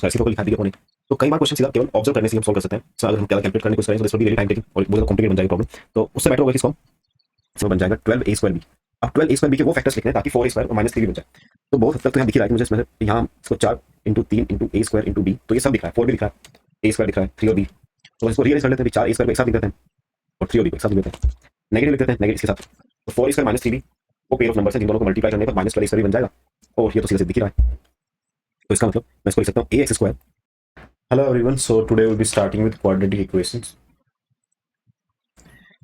को लिखा दिया उन्होंने। तो कई बार क्वेश्चन सीधा केवल ऑब्जर्व करने से हम सॉल्व कर सकते हैं। सो अगर हम क्या कैलकुलेट करने की कोशिश करें तो this will be really time taking और बहुत ज़्यादा कॉम्प्लिकेटेड बन जाएगी प्रॉब्लम। तो उससे बेटर होगा कि इसको इसमें बन जाएगा 12a²b। अब 12a²b के वो फैक्टर्स लिखने हैं ताकि 4a² और -3 भी बन जाए। तो बहुत हद तक तो यहाँ दिख ही रहा है कि मुझे इसमें यहाँ इसको 4 × 3 × a² × b, तो ये सब दिख रहा है, 4 भी दिख रहा है, a² दिख रहा है, 3 और b। तो इसको रियलाइज कर लेते हैं, 4a² को एक साथ लिख देते हैं और 3 और b को एक साथ लिख देते हैं, नेगेटिव लिख देते हैं नेगेटिव इसके साथ। तो 4a² -3b वो पेयर ऑफ नंबर्स है जिन दोनों को मल्टीप्लाई करने पर -12a² बन जाएगा, और ये तो सीधा सीधा दिख ही रहा है। तो इसका मतलब मैं इसको लिख सकता हूँ ax²। Hello everyone, so today we'll be starting with quadratic equations.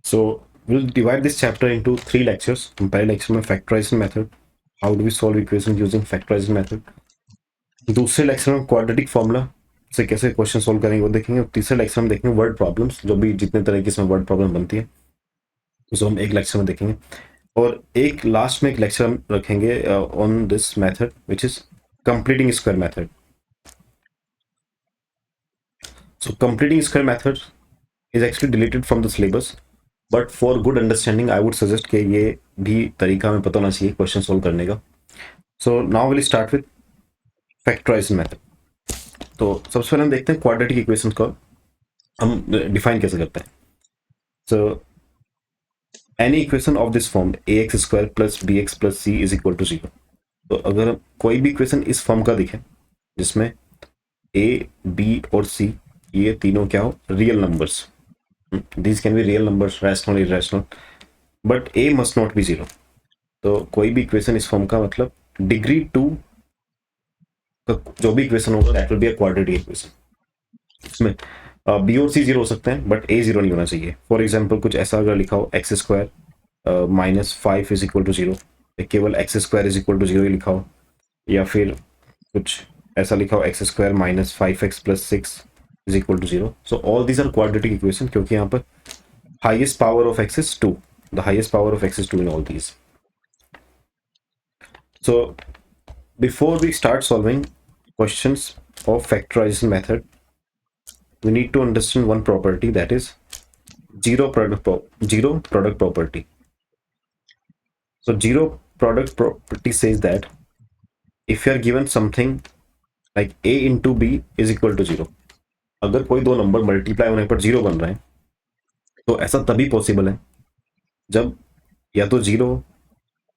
So we'll divide this chapter into 3 lectures. पहले लेक्चर में factorization method, how do we solve equations using factorization method. दूसरे लेक्चर में quadratic formula से कैसे question solve करेंगे वो देखेंगे, और तीसरे लेक्चर में देखेंगे वर्ड प्रॉब्लम्स, जो भी जितने तरह की इसमें वर्ड प्रॉब्लम बनती है उसको हम एक लेक्चर में देखेंगे, और एक लास्ट में एक लेक्चर हम रखेंगे on this method which is completing square method. So completing square method is actually deleted from the syllabus, but for good understanding I would suggest कि ये भी तरीका हमें पता होना चाहिए क्वेश्चन सोल्व करने का. So now we'll start with factorization method. तो सबसे पहले हम देखते हैं क्वाड्रेटिक इक्वेशन को हम डिफाइन कैसे करते हैं. So any equation of this form ax² plus bx plus c is equal to 0. तो अगर कोई भी इक्वेशन इस फॉर्म का दिखे जिसमें a, b और c ये तीनों क्या हो, real numbers, these can be real numbers, rational, irrational, but a must not be 0. तो कोई भी इक्वेशन इस फॉर्म का मतलब डिग्री 2 का जो भी इक्वेशन होगा that will be a quadratic equation. इसमें b और c 0 हो सकते हैं बट a 0 नहीं होना चाहिए. फॉर एग्जांपल कुछ ऐसा अगर लिखा हो x² -5 इज इक्वल टू 0, केवल x² इज इक्वल टू 0 ही लिखा हो, या फिर कुछ ऐसा लिखा हो x² -5x + 6 is equal to 0. So all these are quadratic equation क्योंकि यहाँ पर highest power of x is 2. The highest power of x is 2 in all these. So before we start solving questions of factorization method, we need to understand one property, that is zero product property. So zero product property says that if you are given something like a into b is equal to 0, अगर कोई दो number multiply होने पर 0 बन रहे हैं तो ऐसा तभी पॉसिबल है जब या तो 0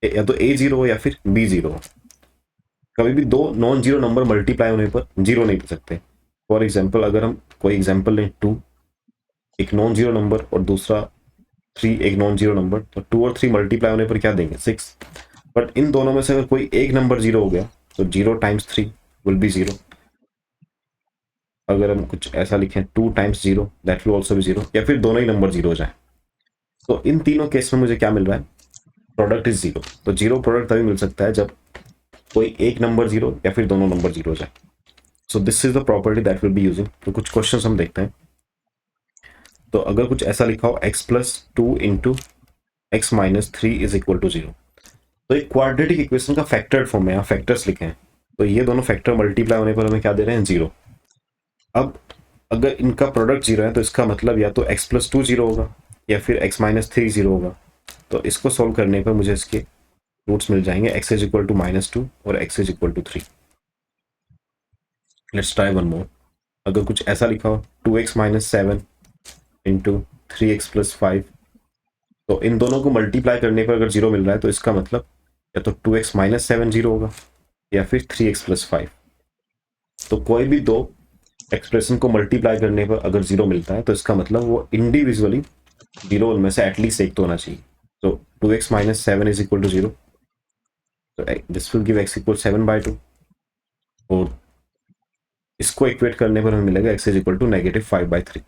या तो a 0 हो या फिर b 0 हो. कभी भी दो नॉन जीरो नंबर मल्टीप्लाई होने पर 0 नहीं बन सकते. फॉर एग्जाम्पल अगर हम कोई एग्जाम्पल लें 2 एक नॉन जीरो नंबर और दूसरा 3 एक नॉन जीरो नंबर, तो 2 और 3 मल्टीप्लाई होने पर क्या देंगे 6. बट इन दोनों में से अगर कोई एक नंबर 0 हो गया तो 0 × 3 विल बी 0. अगर हम कुछ ऐसा लिखें 2 × 0 दैट विल ऑल्सो बी 0, या फिर दोनों ही नंबर 0 हो जाए. तो इन तीनों केस में मुझे क्या मिल रहा है, प्रोडक्ट इज 0. तो 0 प्रोडक्ट तभी मिल सकता है जब कोई एक नंबर 0 या फिर दोनों नंबर 0 हो जाए. सो this is the property that will be using. तो कुछ क्वेश्चंस हम देखते हैं. तो अगर कुछ ऐसा लिखा हो x + 2 × x - 3 is equal to 0, तो एक क्वाड्रेटिक इक्वेशन का फैक्टर्ड फॉर्म है, यहाँ फैक्टर्स लिखे हैं, तो ये दोनों फैक्टर मल्टीप्लाई होने पर हमें क्या दे रहे हैं 0. अब अगर इनका प्रोडक्ट 0 है तो इसका मतलब या तो x + 2 0 होगा या फिर x - 3 0 होगा. तो इसको सोल्व करने पर मुझे इसके रूट्स मिल जाएंगे, x इज इक्वल टू -2 और x is equal to 3. Let's try one more. अगर कुछ ऐसा लिखा हो 2x - 7 × 3x + 5, तो इन दोनों को मल्टीप्लाई करने पर अगर 0 मिल रहा है तो इसका मतलब या तो 2x - 7 0 होगा या फिर 3x + 5. तो कोई भी दो एक्सप्रेशन को मल्टीप्लाई करने पर अगर 0 मिलता है तो इसका मतलब वो इंडिविजुअली 0 उनमें से एटलीस्ट एक तो होना चाहिए. तो 2x - 7 इज इक्वल टू 0, तो this will give x equal 7/2, और इसको इक्वेट करने पर हमें मिलेगा x is equal to -5/3.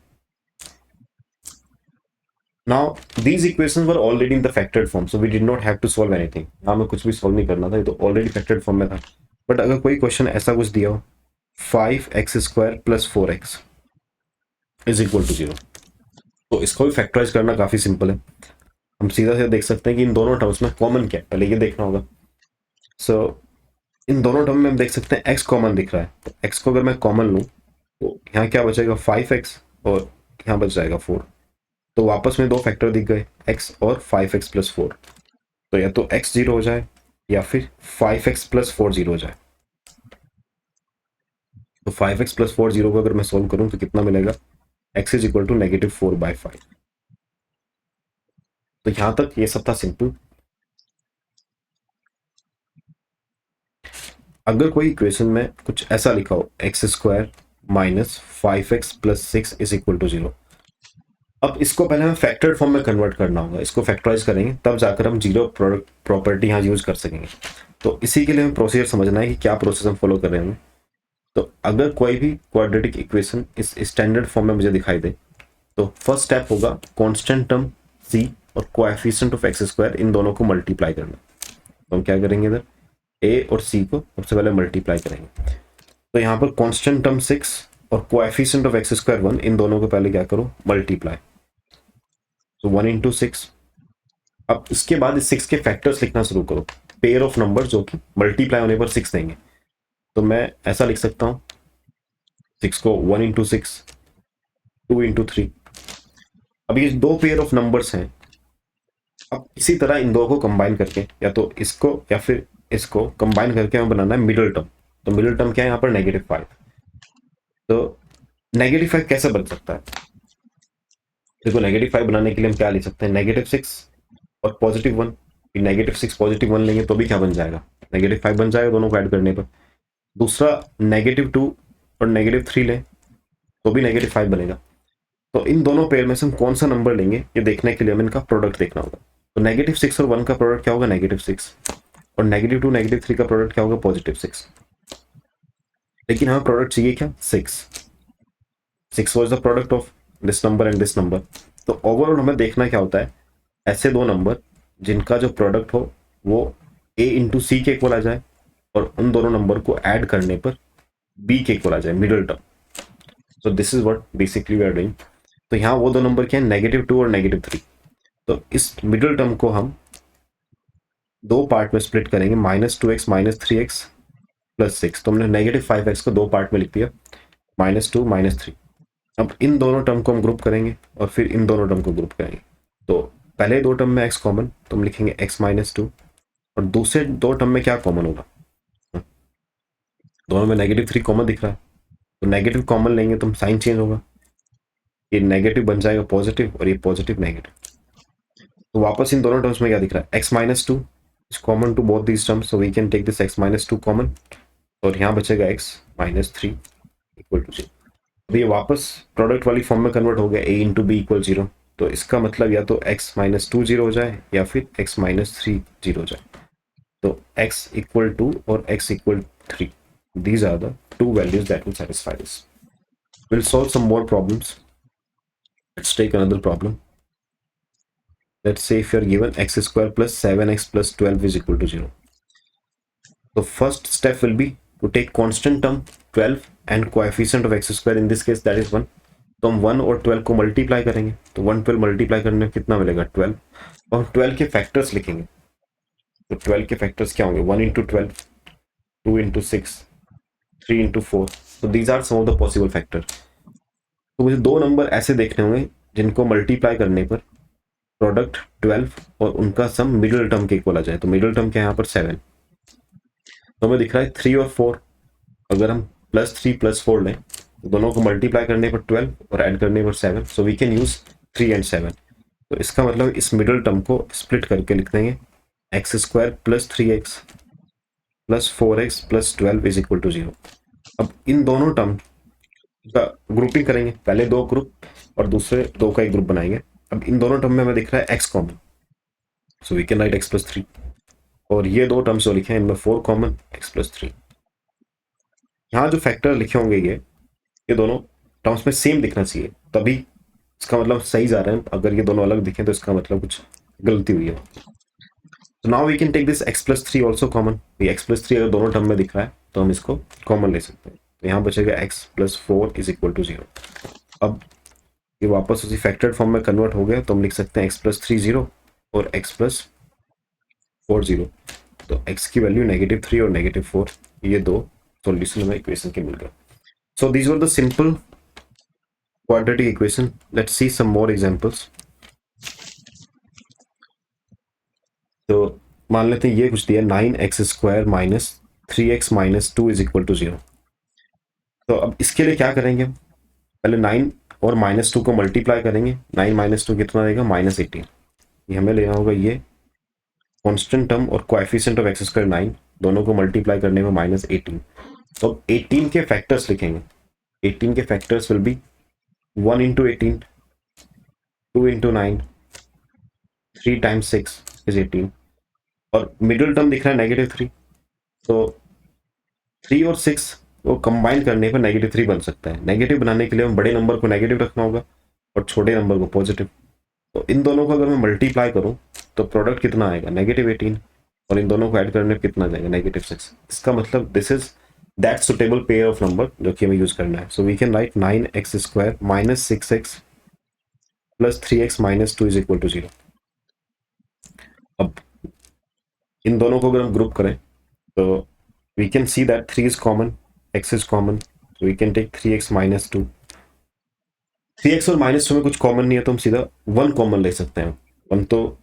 Now these equations were already in the factored form, so we did not have to solve anything. यहाँ में कुछ भी सॉल्व नहीं करना था, ये तो ऑलरेडी फैक्टर्ड फॉर्म में था. बट अगर कोई क्वेश्चन ऐसा कुछ दिया हो 5x² + 4x is equal to 0, तो इसको भी फैक्टराइज करना काफी सिंपल है. हम सीधा सीधा देख सकते हैं कि इन दोनों टर्म्स में कॉमन क्या है, पहले ये देखना होगा. सो इन दोनों टर्म में हम देख सकते हैं x कॉमन दिख रहा है, तो x को अगर मैं कॉमन लूँ तो यहाँ क्या बचेगा 5x और यहाँ बच जाएगा 4. तो वापस में दो फैक्टर दिख गए, x और 5x + 4. तो या तो x 0 हो जाए या फिर 5x + 4 0 हो जाए. तो तो 5x प्लस 4 0 को अगर मैं सोल्व करूं तो कितना मिलेगा, x इज इक्वल टू -4/5। तो यहां तक ये सब था सिंपल। अगर कोई इक्वेशन में कुछ ऐसा लिखा हो x² minus 5x plus 6 is equal to 0, अब इसको पहले हमें फैक्टर्ड फॉर्म में कन्वर्ट करना होगा, इसको फैक्टराइज करेंगे तब जाकर हम जीरो प्रोडक्ट प्रॉपर्टी यहाँ यूज कर सकेंगे। तो इसी के लिए हमें प्रोसीजर समझना है कि क्या प्रोसेस हम फॉलो कर रहे हैं। तो अगर कोई भी क्वाड्रेटिक इक्वेशन इस स्टैंडर्ड फॉर्म में मुझे दिखाई दे तो फर्स्ट स्टेप होगा कांस्टेंट टर्म c और कोएफिशिएंट ऑफ x² इन दोनों को मल्टीप्लाई करना। तो हम क्या करेंगे, इधर a और c को सबसे पहले मल्टीप्लाई करेंगे। तो यहाँ पर कांस्टेंट टर्म 6 और कोएफिशिएंट ऑफ x² 1, इन दोनों को पहले क्या करो, मल्टीप्लाई। तो 1 इंटू 6। अब इसके बाद इस 6 के फैक्टर्स लिखना शुरू करो, पेयर ऑफ नंबर जो कि मल्टीप्लाई होने पर 6 देंगे। तो मैं ऐसा लिख सकता हूँ 6 को 1 इंटू 6, 2 इंटू 3। अब ये दो पेयर ऑफ नंबर्स हैं। अब इसी तरह इन दो को कंबाइन करके, या तो इसको या फिर इसको कंबाइन करके हमें बनाना है मिडिल टर्म। तो मिडिल टर्म क्या है यहाँ पर, -5। तो -5 कैसे बन सकता है, देखो -5 बनाने के लिए हम क्या लिख सकते हैं, -6 और +1। -6 +1 लेंगे तो भी क्या बन जाएगा, -5 बन जाएगा दोनों को ऐड करने पर। दूसरा -2 और -3 लें तो भी -5 बनेगा। तो इन दोनों पेयर में से हम कौन सा नंबर लेंगे ये देखने के लिए हमें इनका प्रोडक्ट देखना होगा। तो -6 और 1 का प्रोडक्ट क्या होगा, -6, और -2 -3 का प्रोडक्ट क्या होगा, +6। लेकिन हमें प्रोडक्ट चाहिए क्या, 6 was the product of this number and this number. तो ओवरऑल हमें देखना क्या होता है, ऐसे दो नंबर जिनका जो प्रोडक्ट हो वो a इंटू सी के इक्वल आ जाए और उन दोनों नंबर को ऐड करने पर b के इक्वल आ जाए, मिडिल टर्म। तो this is what basically we are doing. तो यहाँ वो दो नंबर क्या है, -2 और -3। तो इस मिडिल टर्म को हम दो पार्ट में स्प्लिट करेंगे, -2x -3x प्लस 6। तो हमने -5x को दो पार्ट में लिख दिया, -2 -3। अब इन दोनों टर्म को हम ग्रुप करेंगे और फिर इन दोनों टर्म को ग्रुप करेंगे। तो पहले दो टर्म में x कॉमन, तो हम लिखेंगे x -2, और दूसरे दो टर्म में क्या कॉमन होगा, दोनों में -3 कॉमन दिख रहा है, तो नेगेटिव कॉमन लेंगे तो साइन चेंज होगा, ये नेगेटिव बन जाएगा पॉजिटिव और ये पॉजिटिव नेगेटिव। तो वापस इन दोनों टर्म्स में क्या दिख रहा है, x -2 is common to both these terms, so we can take this x -2 common, और यहाँ बचेगा x -3 इक्वल टू 0। अब ये वापस प्रोडक्ट वाली फॉर्म में कन्वर्ट हो गया, a इंटू बी इक्वल 0। तो इसका मतलब या तो x -2 0 हो जाए या फिर x -3 0 हो जाए। तो x इक्वल 2 और x equal 3, these are the two values that will satisfy this. We'll solve some more problems. Let's take another problem. Let's say if you're given x square plus 7x plus 12 is equal to 0. The first step will be to take constant term 12 and coefficient of x square, in this case that is 1. तो हम 1 और 12 को multiply करेंगे, तो 1 12 multiply करने में कितना मिलेगा, 12। और 12 के फैक्टर्स लिखेंगे, तो 12 के फैक्टर्स क्या होंगे, 1 इंटू 12, 2 इंटू 6, 3 इंटू 4। तो these are some of the possible factor. तो मुझे दो नंबर ऐसे देखने होंगे जिनको मल्टीप्लाई करने पर प्रोडक्ट 12 और उनका सम मिडिल टर्म के इक्वल आ जाए। तो मिडिल टर्म क्या है यहाँ पर, 7। तो हमें दिख रहा है 3 और 4, अगर हम +3 +4 लें तो दोनों को मल्टीप्लाई करने पर 12 और ऐड करने पर 7, so we can use 3 and 7। तो इसका मतलब इस मिडिल टर्म को स्प्लिट करके लिख देंगे x² + 3x + 4x + 12 is equal to 0। अब इन दोनों टर्म का ग्रुपिंग करेंगे, पहले दो ग्रुप और दूसरे दो का एक ग्रुप बनाएंगे। अब इन दोनों टर्म में हमें दिख रहा है x common, so we can write x + 3, और ये दो टर्म्स जो लिखे हैं इनमें 4 कॉमन, x + 3। यहाँ जो फैक्टर लिखे होंगे ये दोनों टर्म्स में सेम दिखना चाहिए, तभी इसका मतलब सही जा रहा है। अगर ये दोनों अलग दिखें तो इसका मतलब कुछ गलती हुई है। तो now we can take this x + 3 also common. ये x + 3 अगर दोनों टर्म में दिख रहा है तो हम इसको कॉमन ले सकते हैं। तो यहाँ बचेगा x + 4 इज इक्वल टू 0। अब ये वापस उसी फैक्टर्ड फॉर्म में कन्वर्ट हो गया, तो हम लिख सकते हैं x + 3 0 और x + 4 0। तो x की वैल्यू -3 और -4, ये दो सॉल्यूशन हमें इक्वेशन के मिल गए। So these were the simple quadratic equation. Let's see some more examples. तो मान लेते हैं ये कुछ दिया 9x² - 3x - 2 is equal to 0। तो अब इसके लिए क्या करेंगे, पहले 9 और -2 को मल्टीप्लाई करेंगे। 9 -2 कितना देगा, -18। ये हमें लेना होगा ये कांस्टेंट टर्म और कोएफिशिएंट ऑफ एक्स स्क्वायर 9, दोनों को मल्टीप्लाई करने में -18। तो अब 18 के फैक्टर्स लिखेंगे। 18 के factors will be 1 into 18, 2 into 9, 3 times 6 is 18। और मिडिल टर्म दिख रहा है -3, तो 3 और 6 वो कंबाइन करने पर -3 बन सकता है। नेगेटिव बनाने के लिए हम बड़े नंबर को नेगेटिव रखना होगा और छोटे नंबर को पॉजिटिव। तो इन दोनों को अगर मैं मल्टीप्लाई करूं तो प्रोडक्ट कितना आएगा, -18, और इन दोनों को ऐड करने पर कितना जाएगा, -6। इसका मतलब this is that suitable pair of number जो कि हमें यूज करना है। So we can write 9x square -6x plus 3x -2 is equal to 0। अब इन दोनों को अगर हम ग्रुप करें तो we can see that 3 is common, x is common, so we can take 3x -2। 3x और -2 में कुछ कॉमन नहीं है तो हम सीधा 1 कॉमन ले सकते हैं। 1 तो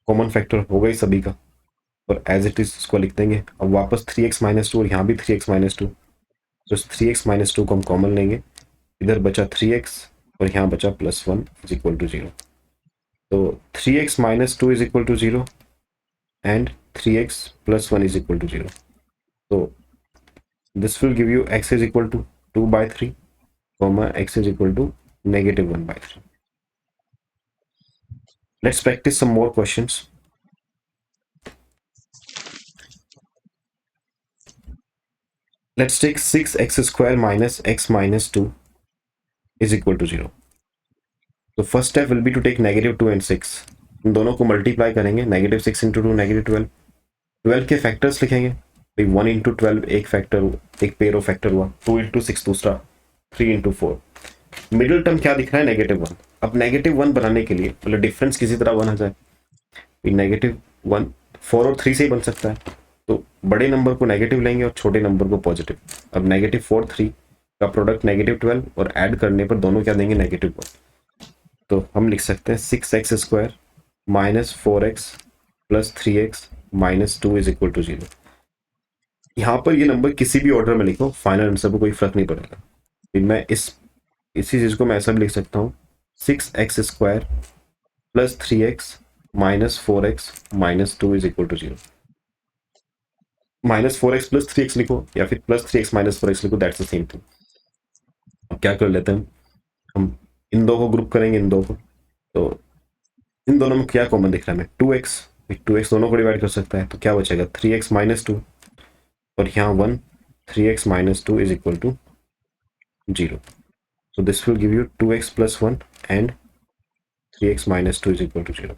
कॉमन फैक्टर होगा ही सभी का, और एज इट इज इसको लिख देंगे। अब वापस 3x -2 और यहाँ भी 3x -2, तो 3x -2 को हम कॉमन लेंगे। इधर बचा 3x और यहाँ बचा +1 इज इक्वल टू 0। तो 3x -2 is equal to 0 and 3x +1 is equal to 0। तो this will give you x is equal to 2/3, comma x is equal to -1/3. Let's practice some more questions. Let's take 6x square minus x minus 2 is equal to 0. So first step will be to take -2 and 6. इन दोनों को multiply करेंगे। -6 into 2 -12। 12 के factors लिखेंगे। 1 into 12 एक factor, एक pair of factor हुआ। 2 into 6 दूसरा, 3 into 4। Middle term क्या दिख रहा है, -1। अब -1 बनाने के लिए मतलब डिफरेंस किसी तरह 1 आ जाए। -1 4 और 3 से ही बन सकता है, तो बड़े नंबर को नेगेटिव लेंगे और छोटे नंबर को पॉजिटिव। अब -4 3 का प्रोडक्ट -12 और ऐड करने पर दोनों क्या देंगे, -1। तो हम लिख सकते हैं 6x square -4x plus 3x -2 is equal to 0। यहाँ पर ये नंबर किसी भी ऑर्डर में लिखो, फाइनल आंसर को कोई फर्क नहीं पड़ेगा। फिर मैं इसी चीज को मैं ऐसा भी लिख सकता हूँ 6x square plus 3x -4x -2 is equal to 0। -4x plus 3x लिखो या फिर +3x -4x लिखो, दैट्स द सेम थिंग। अब क्या कर लेते हैं हम इन दो को ग्रुप करेंगे, इन दो को। तो इन दोनों में क्या कॉमन दिख रहा है, 2x दोनों को डिवाइड कर सकता है, तो क्या बचेगा 3x -2 और यहाँ 1, 3x -2 is equal to 0। So this will give you 2x plus 1 and 3x minus 2 is equal to 0.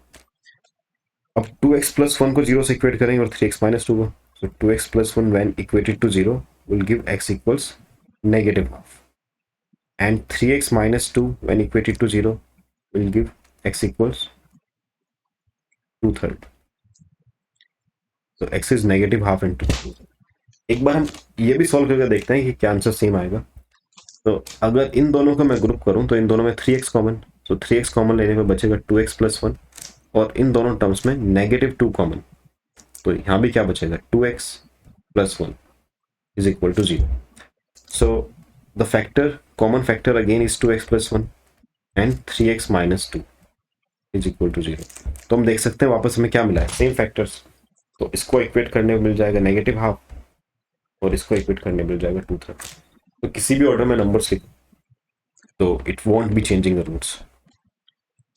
अब 2x plus 1 को 0 से इक्वेट करेंगे और 3x minus 2 को, so 2x plus 1 when equated to 0 will give x equals -half, and 3x minus 2 when equated to 0 will give x equals 2/3. So x is -half and 2/3. एक बार हम ये भी solve करके देखते हैं कि क्या आंसर सेम आएगा। तो अगर इन दोनों को मैं ग्रुप करूं तो इन दोनों में 3x कॉमन, तो 3x कॉमन लेने पर बचेगा 2x प्लस 1, और इन दोनों टर्म्स में -2 कॉमन, तो यहाँ भी क्या बचेगा 2x plus 1 is equal to 0। So the factor, common factor again is 2x plus 1 and 3x minus 2 is equal to 0। तो हम देख सकते हैं वापस हमें क्या मिला है, सेम फैक्टर्स। तो इसको इक्वेट करने में मिल जाएगा -half और इसको इक्वेट करने में मिल जाएगा 2/3। तो किसी भी ऑर्डर में नंबर्स लिखो तो it won't be changing the roots.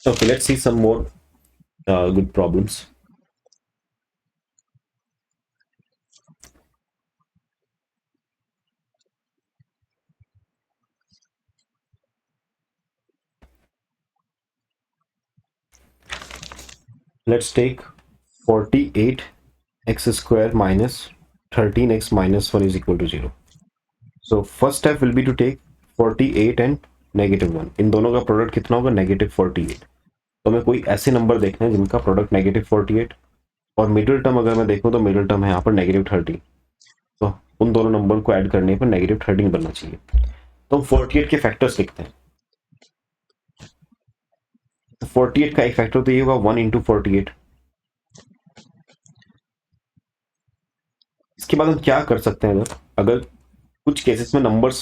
Okay, let's see some more good problems. Let's take 48x square minus 13x minus 1 is equal to 0. So first step will be to take 48 and -1. इन दोनों का product कितना होगा, -48। तो हमें कोई ऐसे number देखना है जिनका प्रोडक्ट -48, और मिडिल टर्म अगर मैं देखूं तो मिडिल टर्म है यहाँ पर -13। तो उन दोनों नंबर को ऐड करने पर -13 बनना चाहिए। तो हम 48 के फैक्टर्स लिखते हैं। तो 48 का एक फैक्टर तो ये होगा 1 इंटू 48। इसके बाद हम क्या कर सकते हैं, अगर कुछ केसेस में नंबर्स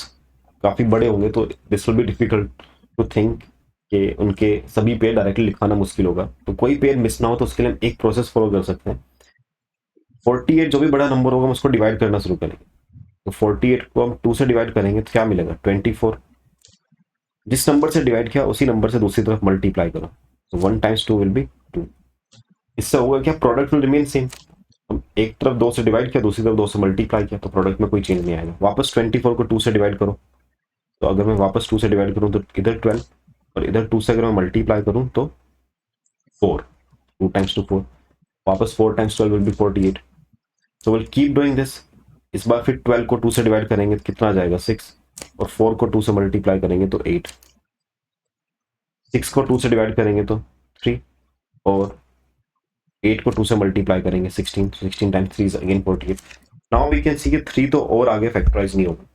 काफ़ी बड़े होंगे तो this will be difficult to think कि उनके सभी पेयर डायरेक्टली लिखाना मुश्किल होगा। तो कोई पेयर मिस ना हो तो उसके लिए हम एक प्रोसेस फॉलो कर सकते हैं। 48 जो भी बड़ा नंबर होगा हम उसको डिवाइड करना शुरू करेंगे। तो 48 को हम 2 से डिवाइड करेंगे तो क्या मिलेगा 24। जिस नंबर से डिवाइड किया उसी नंबर से दूसरी तरफ मल्टीप्लाई करो, तो 1 टाइम्स 2 विल बी 2। इससे होगा क्या, प्रोडक्ट विल रिमेन सेम। हम एक तरफ 2 से डिवाइड किया, दूसरी तरफ 2 से मल्टीप्लाई किया, तो प्रोडक्ट में कोई चेंज नहीं आएगा। वापस 24 को 2 से डिवाइड करो, तो अगर मैं वापस 2 से डिवाइड करूं तो इधर 12 और इधर 2 से अगर मैं मल्टीप्लाई करूं तो 4। 2 टाइम्स 2 4, वापस 4 times 12 will be 48। So will keep doing this. इस बार फिर 12 को 2 से डिवाइड करेंगे तो कितना आ जाएगा 6, और 4 को 2 से मल्टीप्लाई करेंगे तो 8। 6 को 2 से डिवाइड करेंगे तो 3, और 8 को 2 से मल्टीप्लाई करेंगे 16। 16 times 3 is again 48। Now we can see कि 3 तो और आगे फैक्टराइज नहीं होगा,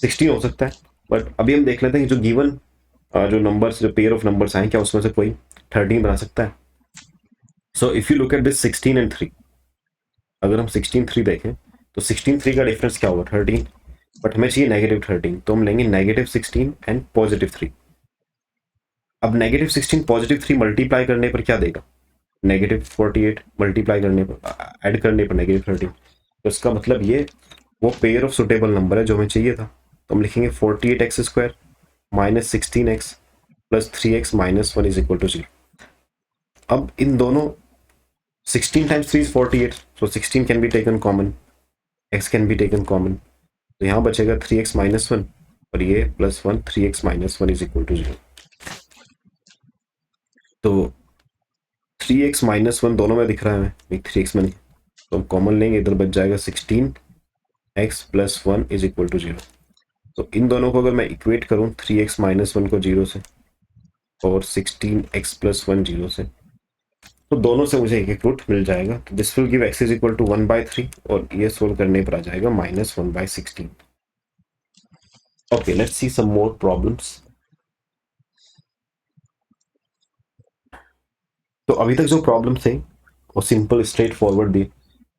16 हो सकता है। बट अभी हम देख लेते हैं कि जो गिवन जो नंबर्स, जो पेयर ऑफ नंबर्स आए, क्या उसमें से कोई 13 बना सकता है। So if you look at this 16 and 3, अगर हम 16 3 देखें तो 16 3 का डिफरेंस क्या होगा 13, बट हमें चाहिए नेगेटिव 13, तो हम लेंगे नेगेटिव 16 एंड पॉजिटिव 3। अब नेगेटिव 16 पॉजिटिव 3 मल्टीप्लाई करने पर क्या देगा, नेगेटिव 48 मल्टीप्लाई करने पर, ऐड करने पर नेगेटिव 13। तो इसका मतलब ये वो पेयर ऑफ सुटेबल नंबर है जो हमें चाहिए था। तो हम लिखेंगे 48x² minus 16x plus 3x minus 1 is equal to 0। अब इन दोनों 16 times 3 is 48, so 16 can be taken common, x can be taken common, तो यहाँ बचेगा 3x माइनस 1 और ये plus 1, 3x minus 1 is equal to 0। तो 3x माइनस 1 दोनों में दिख रहा है हमें, 3x में नहीं, तो हम कॉमन लेंगे, इधर बच जाएगा 16x plus 1 is equal to 0। तो इन दोनों को अगर मैं इक्वेट करूं 3x माइनस 1 को 0 से और 16x प्लस 1 0 से, तो दोनों से मुझे एक एक रूट मिल जाएगा। तो this will give x is equal to 1/3 और ये सोल्व करने पर आ जाएगा -1/16। Okay, let's see some more problems. तो अभी तक जो प्रॉब्लम थे वो सिंपल स्ट्रेट फॉरवर्ड दिए।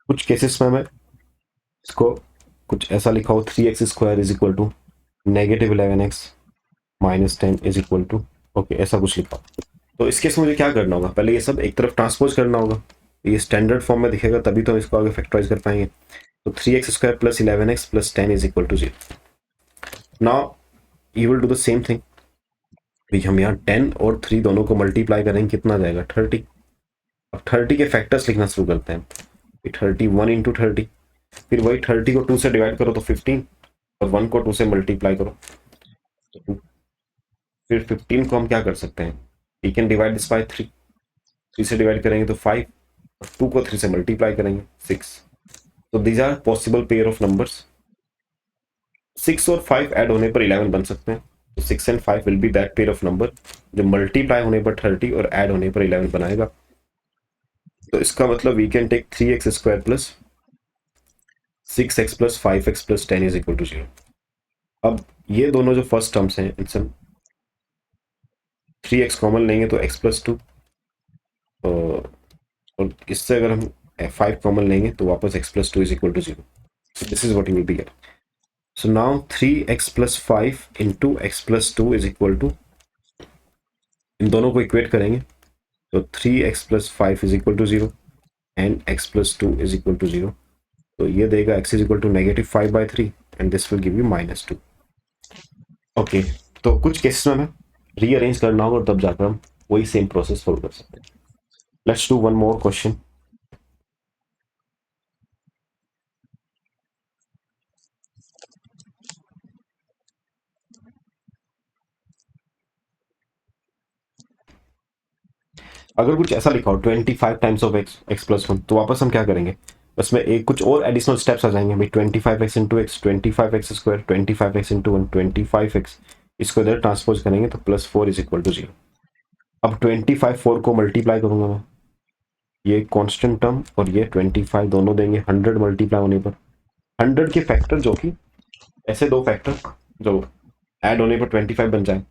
कुछ केसेस में मैं इसको कुछ ऐसा लिखा हो 3x² is equal to negative 11x minus 10 is equal to, okay ऐसा कुछ लिखा। तो इस केस में मुझे क्या करना होगा, पहले ये सब एक तरफ ट्रांसपोज करना होगा, ये स्टैंडर्ड फॉर्म में दिखेगा तभी तो हम इसको आगे फैक्टराइज कर पाएंगे। तो 3x² plus 11x plus 10 is equal to 0। Now you will do the same thing, हम यहाँ 10 और 3 दोनों को मल्टीप्लाई करेंगे, कितना आ जाएगा 30। अब 30 के फैक्टर्स लिखना शुरू करते हैं। 31 इंटू 30, फिर वही 30 को 2 से डिवाइड करो तो 15, और 1 को 2 से मल्टीप्लाई करो तो 2। फिर 15 को हम क्या कर सकते हैं, we can divide this by 3, 3 से डिवाइड करेंगे तो 5, और 2 को 3 से मल्टीप्लाई करेंगे 6। तो these are possible pair of numbers. 6 और 5 ऐड होने पर 11 बन सकते हैं, तो 6 and 5 will be that pair of number जो मल्टीप्लाई होने पर 30 और ऐड होने पर 11 बनाएगा। तो इसका मतलब we can take 3x² plus 6x plus 5x plus 10 is equal to 0। अब ये दोनों जो फर्स्ट टर्म्स हैं इनसे 3x कॉमन लेंगे तो x प्लस 2, और इससे अगर हम 5 कॉमन लेंगे तो वापस x plus 2 is equal to 0। This is what you will be get. So now 3x plus 5 into x plus 2 is equal to, इन दोनों को इक्वेट करेंगे तो 3x plus 5 is equal to 0 and x plus 2 is equal to 0। तो ये देगा x is equal to -5/3 and this will give you -2। Okay, तो कुछ केसेस में हमें रीअरेंज करना होगा और तब जाकर हम वही सेम प्रोसेस फॉलो कर सकते हैं। Let's do one more question. अगर कुछ ऐसा लिखा हो 25 टाइम्स ऑफ x प्लस 1, तो वापस हम क्या करेंगे, उसमें एक कुछ और एडिशनल स्टेप्स आ जाएंगे भाई। 25x into x, 25x², 25x into 1, 25x, इसको इधर ट्रांसपोज करेंगे तो +4 इज इक्वल टू 0। अब 25 4 को मल्टीप्लाई करूंगा मैं, ये कांस्टेंट टर्म और ये 25 दोनों देंगे 100 मल्टीप्लाई होने पर। 100 के फैक्टर जो कि ऐसे दो फैक्टर जो ऐड होने पर 25 बन जाए,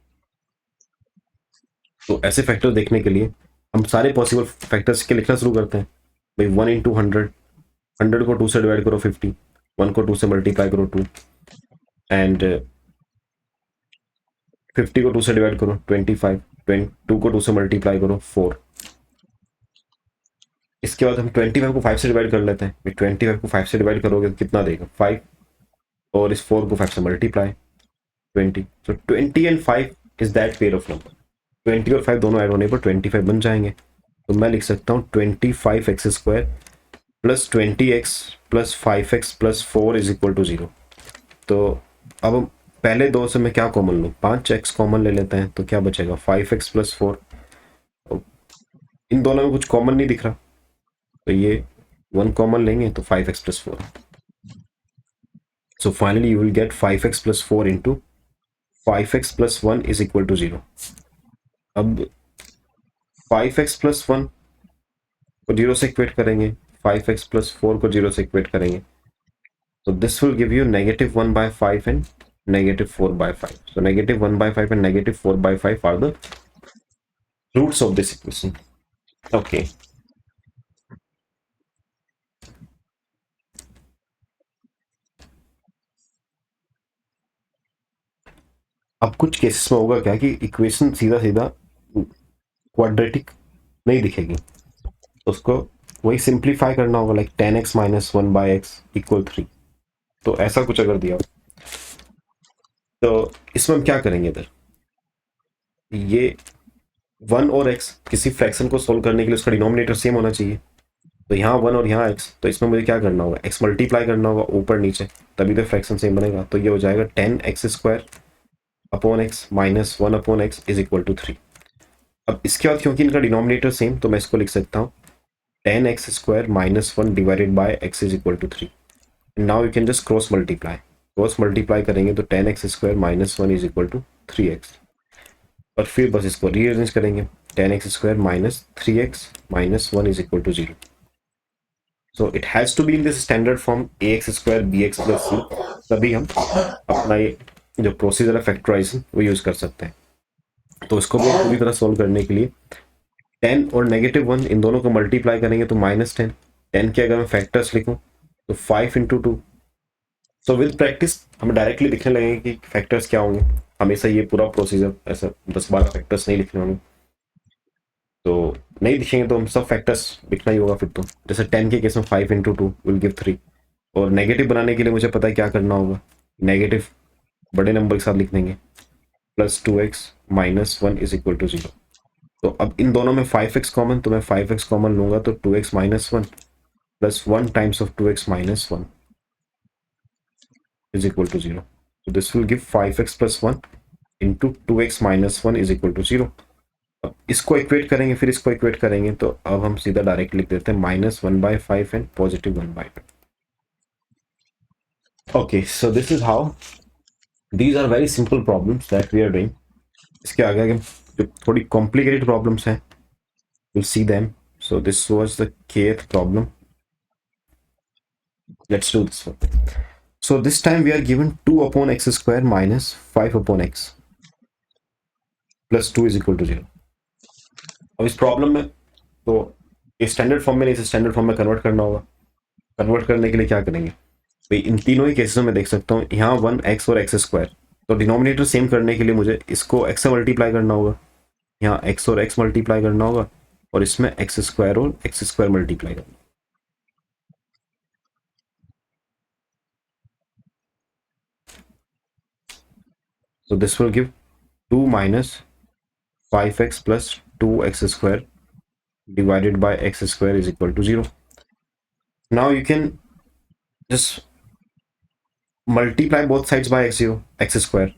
तो ऐसे फैक्टर देखने के लिए हम सारे पॉसिबल फैक्टर्स के लिखना शुरू करते हैं भाई। 1 इंटू 100, 100 को 2 से डिवाइड करो 50, 1 को 2 से मल्टीप्लाई करो 2, एंड 50 को 2 से डिवाइड करो 25, 2 को 2 से मल्टीप्लाई करो 4। इसके बाद हम 25 को 5 से डिवाइड कर लेते हैं। 25 को 5 से डिवाइड करोगे तो कितना देगा 5, और इस 4 को 5 से multiply 20। So 20 and 5 is that pair of number. 20 और 5 दोनों ऐड होने पर 25 बन जाएंगे। तो मैं लिख सकता हूँ 25x² plus 20x plus 5x plus 4 is equal to 0। तो अब पहले दो से मैं क्या कॉमन लूँ, 5x कॉमन ले लेते हैं तो क्या बचेगा 5x प्लस 4। इन दोनों में कुछ कॉमन नहीं दिख रहा, तो ये 1 कॉमन लेंगे तो 5x plus 4। So finally you will get 5x plus 4 into 5x plus 1 is equal to 0। अब 5x प्लस 1 को 0 से इक्वेट करेंगे, 5x प्लस 4 को 0 से इक्वेट करेंगे, तो this will give you -1/5 and -4/5। So -1/5 and -4/5 are the roots of this equation. Okay. अब कुछ केसेस में होगा क्या कि इक्वेशन सीधा सीधा क्वाड्रेटिक नहीं दिखेगी, तो उसको वही सिंप्लीफाई करना होगा, लाइक 10x - 1/x = 3। तो ऐसा कुछ अगर दिया हो तो इसमें हम क्या करेंगे इधर, ये 1 और x किसी फ्रैक्शन को सोल्व करने के लिए उसका डिनोमिनेटर सेम होना चाहिए। तो यहाँ 1 और यहाँ x, तो इसमें मुझे क्या करना होगा, x मल्टीप्लाई करना होगा ऊपर नीचे, तभी तो फ्रैक्शन सेम बनेगा। तो ये हो जाएगा 10x² upon x minus 1 upon x is equal to 3। अब इसके बाद क्योंकि इनका डिनोमिनेटर सेम, तो मैं इसको लिख सकता हूँ 10x² minus 1 divided by x is equal to 3। Now you can just cross multiply करेंगे तो 10x² minus 1 is equal to 3x, और फिर बस इसको रीअरेंज करेंगे 10x² minus 3x minus 1 is equal to 0। So it has to be in this standard form ax² bx plus c, तभी हम अपना ये जो प्रोसीजर है फैक्टराइजेशन वो यूज़ कर सकते हैं। तो इसको भी पूरी तरह सोल्व करने के लिए 10 और -1 इन दोनों को मल्टीप्लाई करेंगे तो -10। 10 के अगर मैं फैक्टर्स लिखूं तो 5 × 2। सो विद प्रैक्टिस हम डायरेक्टली लिखने लगेंगे कि फैक्टर्स क्या होंगे। हमेशा ये पूरा प्रोसीजर ऐसा 10-12 फैक्टर्स नहीं लिखने होंगे, तो नहीं दिखेंगे तो हम सब फैक्टर्स लिखना ही होगा फिर। तो जैसे 10 के केस में 5 × 2 विल गिव 3, और नेगेटिव बनाने के लिए मुझे पता है क्या करना होगा, नेगेटिव बड़े नंबर के साथ लिख देंगे plus 2x minus 1 is equal to 0। तो अब इन दोनों में 5x कॉमन, तो मैं 5x कॉमन लूंगा तो 2x minus 1 plus 1 times of 2x minus 1 is equal to 0। तो this will give 5x plus 1 into 2x minus 1 is equal to 0। अब इसको इक्वेट करेंगे, फिर इसको इक्वेट करेंगे, तो अब हम सीधा डायरेक्ट लिख देते हैं -1/5 and +1/5। Okay, so this is how these are very simple problems that we are doing. इसके आगे जो थोड़ी कॉम्प्लिकेटेड प्रॉब्लम्स हैं we'll see them. So this was the kth problem. Let's do this one. So this time we are given 2 upon x² minus 5 upon x plus 2 is equal to 0. अब इस problem में तो ये standard form में नहीं, इसे standard form में convert करना होगा। कन्वर्ट करने के लिए क्या करेंगे भाई, इन तीनों ही केसेस में देख सकता हूँ यहाँ 1x और x², तो डिनोमिनेटर सेम करने के लिए मुझे इसको x से मल्टीप्लाई करना होगा, यहाँ x और x मल्टीप्लाई करना होगा, और इसमें x² और x² मल्टीप्लाई करना। So this will give 2 minus 5x plus 2x² divided by x² is equal to 0. Now you can just multiply both sides by x²।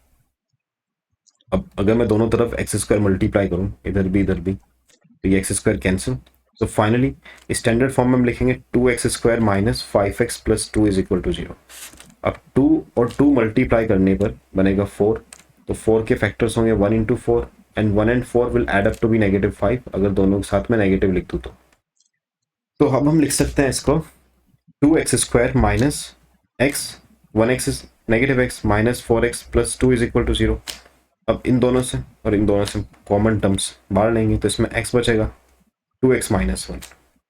अब अगर मैं दोनों तरफ x² मल्टीप्लाई करूं, इधर भी तो ये x² कैंसिल। तो फाइनली स्टैंडर्ड फॉर्म में हम लिखेंगे 2x² minus 5x plus 2 is equal to 0। अब 2 और 2 मल्टीप्लाई करने पर बनेगा 4, तो 4 के फैक्टर्स होंगे 1 × 4 and 1 and 4 will add up to be -5 अगर दोनों के साथ में नेगेटिव लिख दूँ तो अब हम लिख सकते हैं इसको 2x² minus x 1x is -x minus 4x plus 2 is equal to 0। अब इन दोनों से और इन दोनों से कॉमन टर्म्स बाहर लेंगे तो इसमें x बचेगा 2x माइनस 1,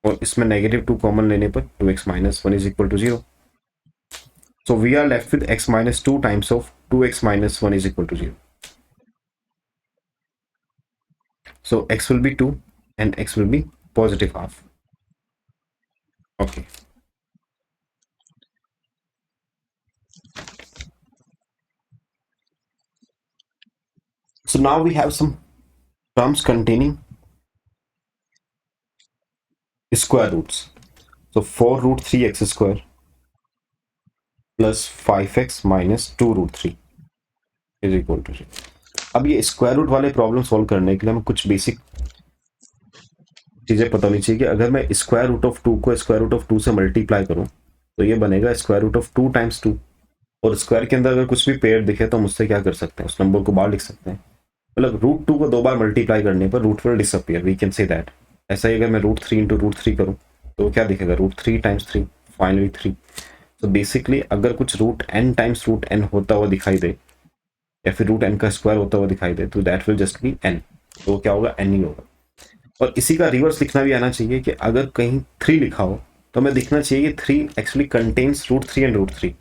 और इसमें -2 कॉमन लेने पर 2x minus 1 is equal to 0। So we are left with x minus 2 times of 2x minus 1 is equal to 0. So x will be 2 and x will be positive half. Okay. So now we have some terms containing square roots. So 4 root 3x square plus 5x minus 2 root 3 is equal to 0. अब ये square root वाले problem solve करने के लिए हमें कुछ basic चीज़ें पता होनी चाहिए कि अगर मैं स्क्वायर रूट ऑफ 2 को स्क्वायर रूट ऑफ 2 से मल्टीप्लाई करूं तो ये बनेगा स्क्वायर रूट ऑफ 2 टाइम्स 2, और स्क्वायर के अंदर अगर कुछ भी पेयर दिखे तो हम उससे क्या कर सकते हैं, उस नंबर को बाहर लिख सकते हैं. मतलब रूट 2 को 2 बार मल्टीप्लाई करने पर root will disappear, we can say that. ऐसा ही अगर मैं रूट 3 इंटू रूट 3 करूँ तो क्या दिखेगा, रूट 3 टाइम्स 3 फाइनली 3. तो बेसिकली अगर कुछ root n times root n होता हुआ दिखाई दे या फिर रूट n का स्क्वायर होता हुआ दिखाई दे तो that will just be n. तो क्या होगा, n ही होगा. और इसी का रिवर्स लिखना भी आना चाहिए कि अगर कहीं 3 लिखा हो तो हमें दिखना चाहिए कि 3 actually contains root 3 and root 3.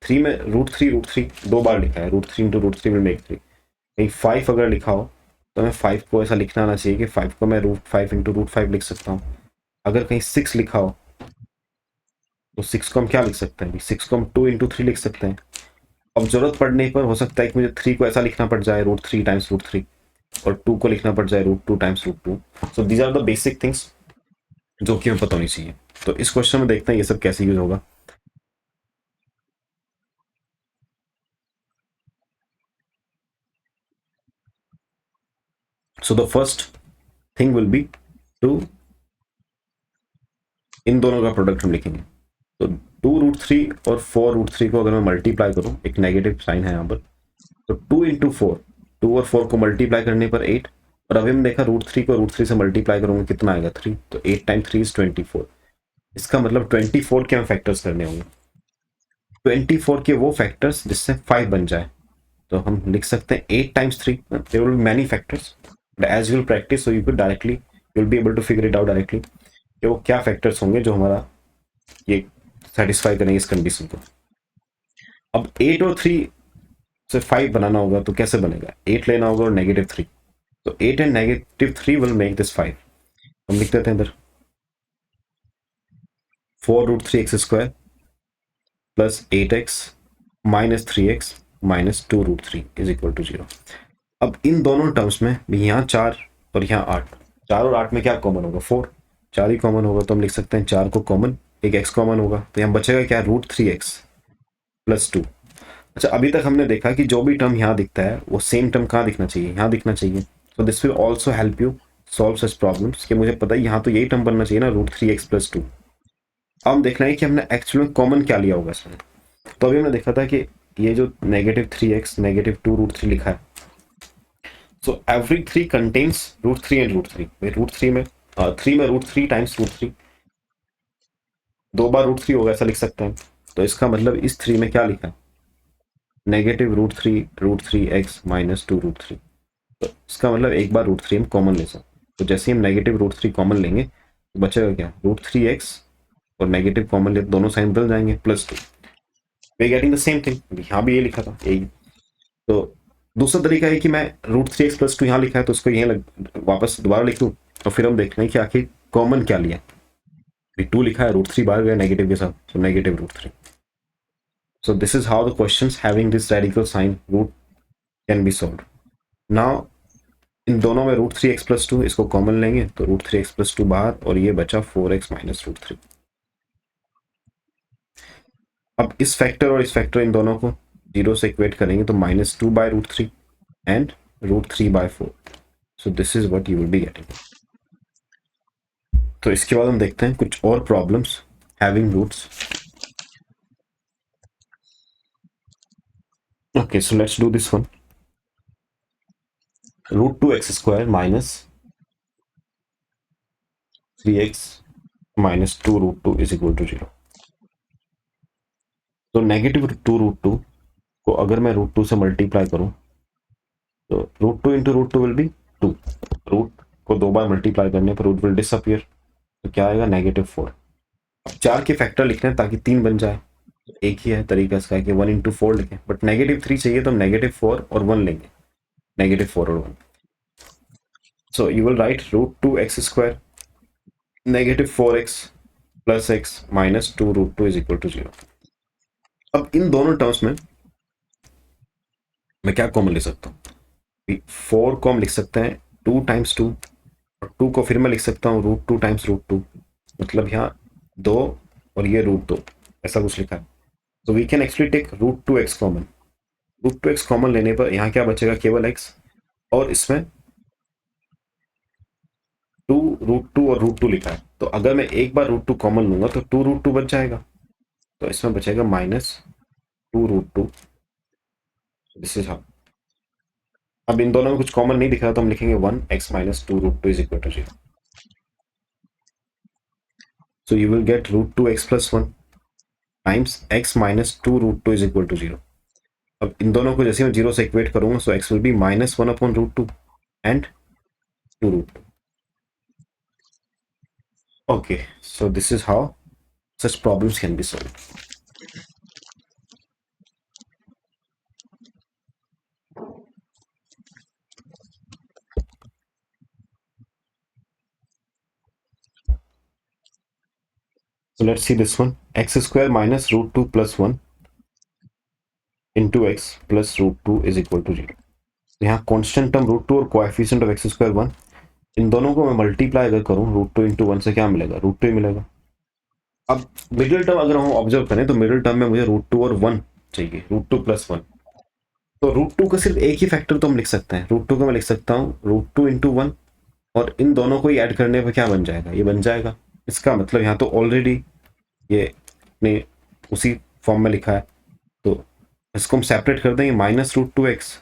3 में रूट 3 2 बार लिखा है, root 3 into root 3 will make 3. कहीं 5 अगर लिखा हो तो हमें 5 को ऐसा लिखना आना चाहिए कि 5 को मैं रूट 5 इंटू रूट 5 लिख सकता हूँ. अगर कहीं 6 लिखा हो तो 6 को हम क्या लिख सकते हैं, 6 को हम 2 इंटू 3 लिख सकते हैं. अब जरूरत पड़ने पर हो सकता है कि मुझे 3 को ऐसा लिखना पड़ जाए रूट 3 टाइम्स रूट 3, और 2 को लिखना पड़ जाए root 2 times root 2. So these are the basic things जो कि हमें पता होनी चाहिए. तो इस क्वेश्चन में देखते हैं ये सब कैसे यूज होगा. So the first thing will be to, इन दोनों का प्रोडक्ट हम लिखेंगे. तो 2 रूट 3 और 4 रूट 3 को अगर मैं मल्टीप्लाई करूं, एक नेगेटिव साइन है यहाँ पर, तो 2 इंटू 4, 2 और 4 को मल्टीप्लाई करने पर 8, और अभी हम देखा रूट 3 को रूट 3 से मल्टीप्लाई करूंगा कितना आएगा 3, तो 8 टाइम 3 इज 24. इसका मतलब 24 के हम फैक्टर्स करने होंगे, 24 के वो फैक्टर्स जिससे 5 बन जाए. तो हम लिख सकते हैं 8 times 3, there will be many factors, but as you will practice so you will directly you will be able to figure it out directly कि वो क्या फैक्टर्स होंगे जो हमारा ये सेटिस्फाई करेंगे इस कंडीशन को. अब 8 और 3 से 5 बनाना होगा तो कैसे बनेगा, 8 लेना होगा और नेगेटिव 3, तो 8 and negative 3 will make this 5. हम लिख देते हैं इधर 4 root 3x square plus 8x minus 3x minus 2 root 3 is equal to 0. अब इन दोनों टर्म्स में भी यहाँ 4 और यहाँ 8, 4 और 8 में क्या कॉमन होगा, 4, 4 ही कॉमन होगा, तो हम लिख सकते हैं 4 को कॉमन, एक x कॉमन होगा, तो यहाँ बचेगा क्या, रूट 3x प्लस 2. अच्छा, अभी तक हमने देखा कि जो भी टर्म यहाँ दिखता है वो सेम टर्म कहाँ दिखना चाहिए, यहाँ दिखना चाहिए. So this will also help you solve such problems कि मुझे पता है यहाँ तो यही टर्म बनना चाहिए ना, रूट 3x प्लस 2. अब हम देख रहे हैं कि हमने एक्चुअल में कॉमन क्या लिया होगा इसमें. तो अभी हमने देखा था कि ये जो नेगेटिव 3x नेगेटिव 2 रूट 3 लिखा है, so every 3 contains root 3 and root 3. Root 3 में 3 में रूट 3 टाइम्स रूट 3, 2 बार रूट 3 होगा ऐसा लिख सकते हैं. तो इसका मतलब इस 3 में क्या लिखा है, negative root 3x minus 2 root 3. तो इसका मतलब एक बार रूट 3 हम कॉमन ले सकते. तो जैसे हम नेगेटिव रूट 3 कॉमन लेंगे तो बचेगा क्या, रूट 3x और नेगेटिव कॉमन ले, दोनों साइन बदल जाएंगे, plus 2. Way getting the same thing, यहाँ भी ये लिखा था यही. तो दूसरा तरीका है कि मैं रूट 3x प्लस 2 यहाँ लिखा है तो उसको यहीं वापस दोबारा लिख दूँ, तो फिर हम देख लें कि आखिर कॉमन क्या लिया. 2 लिखा है, रूट 3 बाहर गया नेगेटिव के साथ, तो negative root 3. So this is how the questions having this radical sign root can be solved. Now इन दोनों में रूट 3x प्लस 2 इसको कॉमन लेंगे तो रूट 3x प्लस 2 बाहर, और ये बचा 4x माइनस रूट 3. अब इस फैक्टर और इस फैक्टर इन दोनों को 0 से इक्वेट करेंगे तो minus 2 by root 3 and root 3 by 4. So this is what you will be getting. तो इसके बाद हम देखते हैं कुछ और problems having roots. Okay, so let's do this one. Root 2x square minus 3x minus 2 root 2 is equal to 0. तो negative 2 root 2 को अगर मैं रूट 2 से मल्टीप्लाई करूं तो root 2 into root 2 will be 2. Root को 2 बार मल्टीप्लाई करने पर रूट विल डिसअपियर, तो क्या आएगा, नेगेटिव 4. अब 4 के फैक्टर लिखने हैं ताकि 3 बन जाए. एक ही है तरीका इसका कि 1 इंटू 4 लिखें, बट नेगेटिव 3 चाहिए तो हम नेगेटिव 4 और 1 लेंगे, नेगेटिव 4 और 1. So you will write root 2x square negative 4x plus x minus 2 root 2 is equal to 0। अब इन दोनों टर्म्स में मैं क्या कॉमन ले सकता हूँ? 4 को हम लिख सकते हैं 2 टाइम्स 2 और 2 को फिर मैं लिख सकता हूँ रूट 2 टाइम्स रूट 2, मतलब यहाँ 2 और ये रूट 2 ऐसा कुछ लिखा है। तो we can actually take root 2x common. Root 2x common लेने पर यहाँ क्या बचेगा? केवल x, और इसमें 2 रूट 2 और रूट 2 लिखा है। तो अगर मैं एक बार रूट 2 कॉमन लूंगा तो 2 रूट 2 बच जाएगा, तो इसमें बचेगा minus 2 root 2। This is how. अब इन दोनों में कुछ कॉमन नहीं दिख रहा तो हम लिखेंगे 1x minus 2 root 2 is equal to 0। So you will get root 2x plus 1 times x minus 2 root 2 is equal to 0. अब इन दोनों को जैसे मैं 0 से इक्वेट करूंगा, so x will be minus 1 upon root 2 and 2 root 2. Okay, so this is how such problems can be solved. So let's see this one. X square minus root 2 plus 1 into x plus root 2 is equal to 0. यहाँ constant term root 2 और coefficient of x square 1, इन दोनों को मैं multiply अगर करूँ root 2 into 1 से क्या मिलेगा? रूट 2 ही मिलेगा। अब मिडिल टर्म अगर हम ऑब्जर्व करें तो मिडिल टर्म में मुझे रूट 2 और 1 चाहिए, रूट 2 प्लस 1। तो रूट 2 का सिर्फ एक ही फैक्टर तो हम लिख सकते हैं, रूट 2 का मैं लिख सकता हूँ रूट 2 इंटू 1, और इन दोनों को ही ऐड करने पर क्या बन जाएगा? ये बन जाएगा। इसका मतलब यहाँ तो ऑलरेडी ये अपने उसी फॉर्म में लिखा है, तो इसको हम सेपरेट कर देंगे माइनस रूट 2x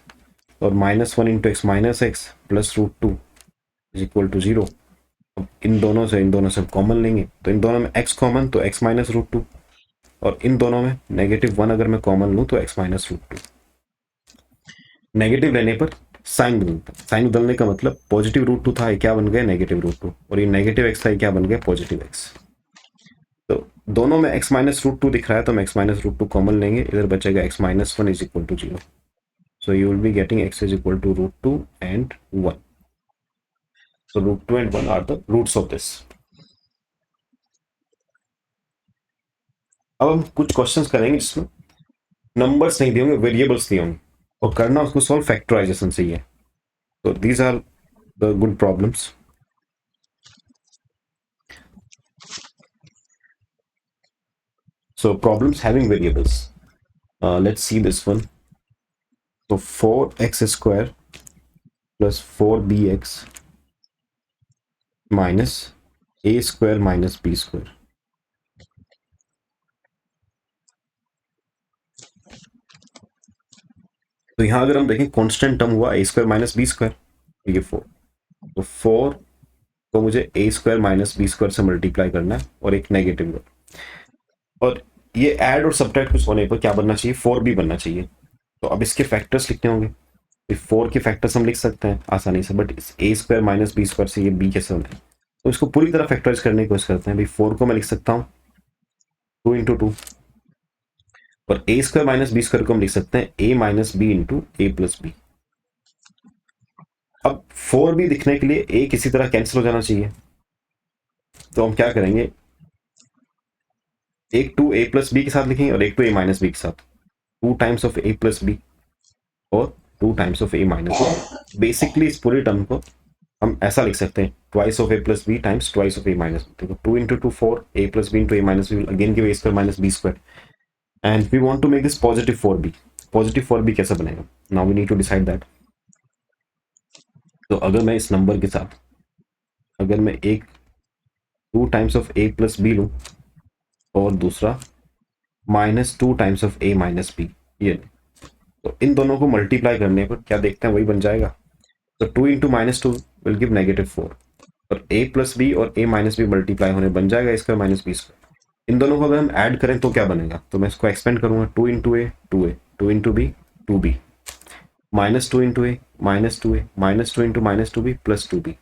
और minus 1 into x minus x plus root 2 is equal to 0। अब इन दोनों से कॉमन लेंगे, तो इन दोनों में x कॉमन तो x माइनस रूट 2, और इन दोनों में नेगेटिव 1 अगर मैं कॉमन लूँ तो x माइनस रूट 2। नेगेटिव लेने पर साइन बदलता है। साइन बदलने का मतलब पॉजिटिव रूट 2 था, ये क्या बन गया? नेगेटिव रूट 2, और ये नेगेटिव x था, ये क्या बन गया? Positive x। तो दोनों में x माइनस रूट 2 दिख रहा है तो हम x माइनस रूट 2 कॉमन लेंगे, इधर बचेगा x minus 1 is equal to 0। So you will be getting x is equal to root 2 and 1. So root 2 and 1 are the roots of this. अब हम कुछ क्वेश्चंस करेंगे जिसमें नंबर्स नहीं दिए होंगे, वेरिएबल्स दिए होंगे, और करना उसको सॉल्व फैक्टराइजेशन से ही है। तो these are the good problems. So problems having variables. Let's see this one. So 4x square plus 4bx minus a square minus b square. तो यहाँ अगर हम देखें कांस्टेंट टर्म हुआ a square minus b square, ये 4, तो 4 को मुझे a square minus b square से मल्टीप्लाई करना है और एक नेगेटिव, और ये ऐड और सब्ट्रैक्ट कुछ होने पर क्या बनना चाहिए? 4b बनना चाहिए। तो अब इसके फैक्टर्स लिखने होंगे। 4 के फैक्टर्स हम लिख सकते हैं आसानी से, बट इस a square minus b square से ये b कैसे होना है? तो इसको पूरी तरह फैक्टराइज करने की कोशिश करते हैं। 4 को मैं लिख सकता हूँ 2 इंटू 2, और a square minus b square को हम लिख सकते हैं a minus B into A plus b. अब 4b दिखने के लिए a किसी तरह कैंसिल हो जाना चाहिए, तो हम क्या करेंगे? एक 2a प्लस बी के साथ लिखेंगे और एक 2a माइनस बी के साथ, 2 times of a plus b और 2 times of a minus b. Basically इस पूरे टर्म को हम ऐसा लिख सकते हैं twice of a plus b times twice of a minus b. देखो 2 इंटू 2 4, a प्लस बी इंटू a माइनस बी again give a square minus b square, and we want to make this positive 4b। Positive 4b कैसे बनेगा? Now we need to decide that. तो अगर मैं इस number के साथ अगर मैं एक 2 times of a plus b लूँ और दूसरा minus 2 times of a minus b, ये, तो इन दोनों को मल्टीप्लाई करने पर क्या देखते हैं? वही बन जाएगा। तो 2 into minus 2 will give negative 4, और a प्लस बी और a माइनस बी मल्टीप्लाई होने बन जाएगा इसका माइनस बी स्क्वायर। इन दोनों को अगर हम ऐड करें तो क्या बनेगा? तो मैं इसको एक्सपेंड करूंगा 2 into A 2a, 2 into B 2b, minus 2 into A minus 2a, minus 2 into minus 2b plus 2b,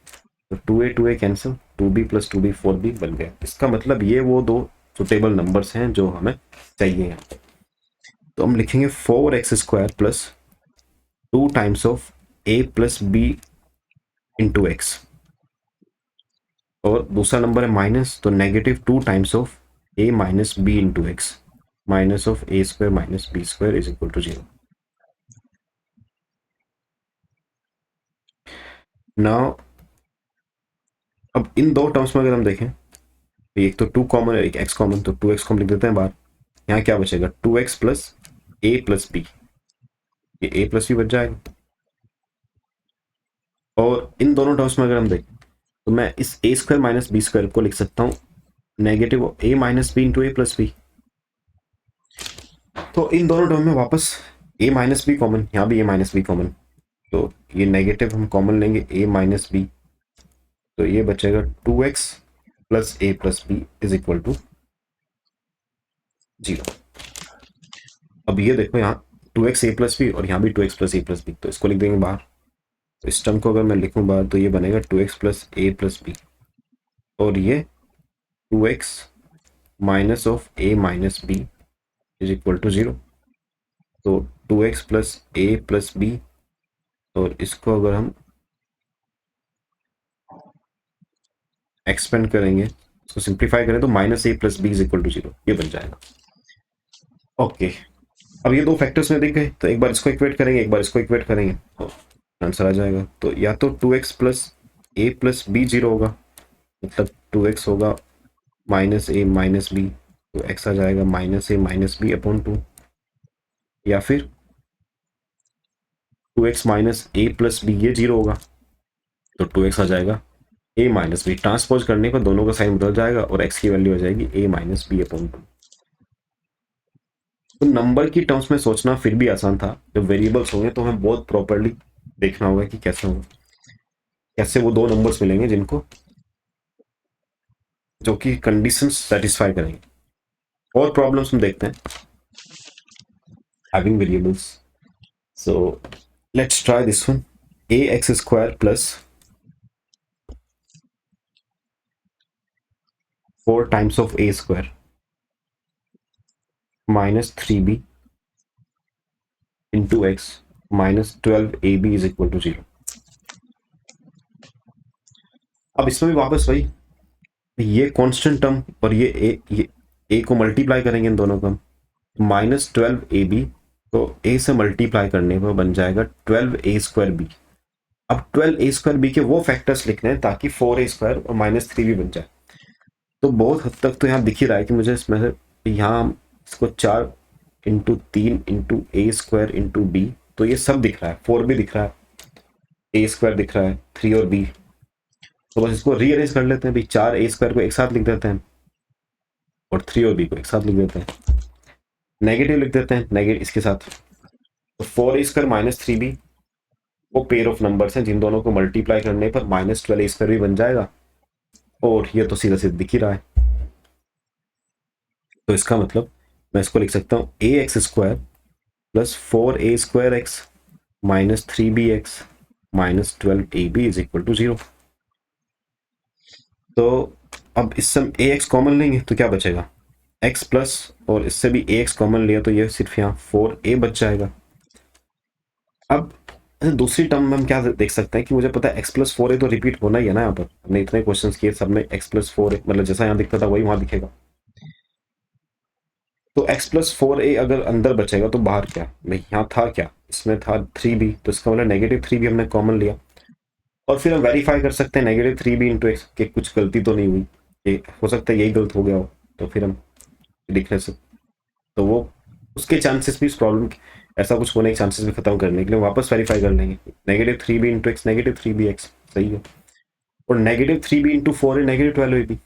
तो 2a cancel, 2b plus 2b 4b बन गया। इसका मतलब ये वो दो सुटेबल नंबर्स हैं जो हमें चाहिए यहाँ पे। तो हम लिखेंगे 4x square plus 2 times of a plus B into x, और दूसरा नंबर है माइनस, तो -2 times of a minus B into x, minus of a square minus b square is equal to 0। Now अब इन दो टर्म्स में अगर हम देखें, एक तो 2 कॉमन है, एक x कॉमन, तो 2x को हम लिख देते हैं बाहर। यहाँ क्या बचेगा, 2x plus a plus b, ये a प्लस बी बच जाएगा। और इन दोनों टर्म्स में अगर हम देखें तो मैं इस a square minus b square को लिख सकता हूँ negative a minus B into A plus b. तो इन दोनों टर्म में वापस a माइनस बी कॉमन, यहाँ भी a माइनस बी कॉमन, तो ये नेगेटिव हम कॉमन लेंगे a माइनस बी, तो ये बचेगा 2x plus a plus b is equal to 0। अब ये देखो यहाँ 2x a प्लस बी और यहाँ भी 2x plus a plus b, तो इसको लिख देंगे बाहर। तो इस टर्म को अगर मैं लिखूँ बाहर तो ये बनेगा 2x plus a plus b, और ये 2x minus of a minus b is equal to 0। तो 2x plus a plus b, और इसको अगर हम एक्सपेंड करेंगे, इसको सिंप्लीफाई करें तो minus a plus b is equal to 0, ये बन जाएगा। ओके, अब ये दो फैक्टर्स में दिख गए, तो एक बार इसको इक्वेट करेंगे, एक बार इसको इक्वेट करेंगे, तो आंसर आ जाएगा। तो या तो 2x plus a plus B 0 होगा, मतलब 2x होगा माइनस a माइनस बी, तो x आ जाएगा minus a minus B upon 2, या फिर 2x minus a plus b, ये 0 होगा, तो 2x आ जाएगा a माइनस बी। ट्रांसपोज करने पर दोनों का साइन बदल जाएगा और x की वैल्यू आ जाएगी a माइनस बी अपॉन 2। तो नंबर की टर्म्स में सोचना फिर भी आसान था, जब वेरिएबल्स होंगे तो हमें बहुत प्रॉपरली देखना होगा कि कैसे होगा, कैसे वो दो नंबर्स मिलेंगे जिनको, जो कि कंडीशंस सेटिस्फाई करेंगे। और प्रॉब्लम्स हम देखते हैं having variables. So let's try this one, ax square plus 4 times of a square minus 3b into x minus 12ab is equal to 0। अब इसमें भी वापस वही, ये कांस्टेंट टर्म और ये a को मल्टीप्लाई करेंगे इन दोनों का, माइनस 12ab, तो a से मल्टीप्लाई करने पर बन जाएगा 12a स्क्वायर बी। अब 12a स्क्वायर बी के वो फैक्टर्स लिखने हैं ताकि 4a स्क्वायर और माइनस 3b बन जाए। तो बहुत हद तक तो यहाँ दिख ही रहा है कि मुझे इसमें से यहाँ इसको 4 इंटू 3 इंटू ए स्क्वायर इंटू बी, तो ये सब दिख रहा है, 4 भी दिख रहा है, ए स्क्वायर दिख रहा है, 3 और बी। तो बस इसको रीअरेंज कर लेते हैं भाई, 4 ए स्क्वायर को एक साथ लिख देते हैं और 3 और बी को एक साथ लिख देते हैं, नेगेटिव लिख देते हैं नेगेटिव इसके साथ। तो 4 ए स्क्वायर माइनस 3 बी वो पेयर ऑफ नंबर्स हैं जिन दोनों को मल्टीप्लाई करने पर माइनस 12 ए स्क्वायर भी बन जाएगा, और ये तो सीधा सीधा दिख ही रहा है। तो इसका मतलब मैं इसको लिख सकता हूँ A X square plus 4a square X minus 3b X minus 12ab is equal to 0। तो अब इससे हम ax कॉमन लेंगे तो क्या बचेगा, x प्लस, और इससे भी ax कॉमन लिया तो ये सिर्फ यहाँ 4a बच जाएगा। अब दूसरी टर्म में हम क्या देख सकते हैं कि मुझे पता है x प्लस 4a तो रिपीट होना ही है ना, यहाँ पर हमने इतने क्वेश्चंस किए सब में x प्लस 4a, मतलब जैसा यहाँ दिखता था वही वहां दिखेगा। तो x प्लस 4a अगर अंदर बचेगा तो बाहर क्या, भाई यहाँ था क्या, इसमें था 3b, तो इसका मतलब नेगेटिव 3b हमने कॉमन लिया, और फिर हम वेरीफाई कर सकते हैं नेगेटिव 3b इंटू एक्स के कुछ गलती तो नहीं हुई, ये हो सकता है यही गलत हो गया हो, तो फिर हम लिखने से तो वो उसके चांसेस भी, इस प्रॉब्लम ऐसा कुछ होने के चांसेस भी खत्म करने के लिए वापस वेरीफाई कर लेंगे, negative 3b into x negative 3b x सही है, और नेगेटिव 3b इंटू 4 है नेगेटिव 12ab।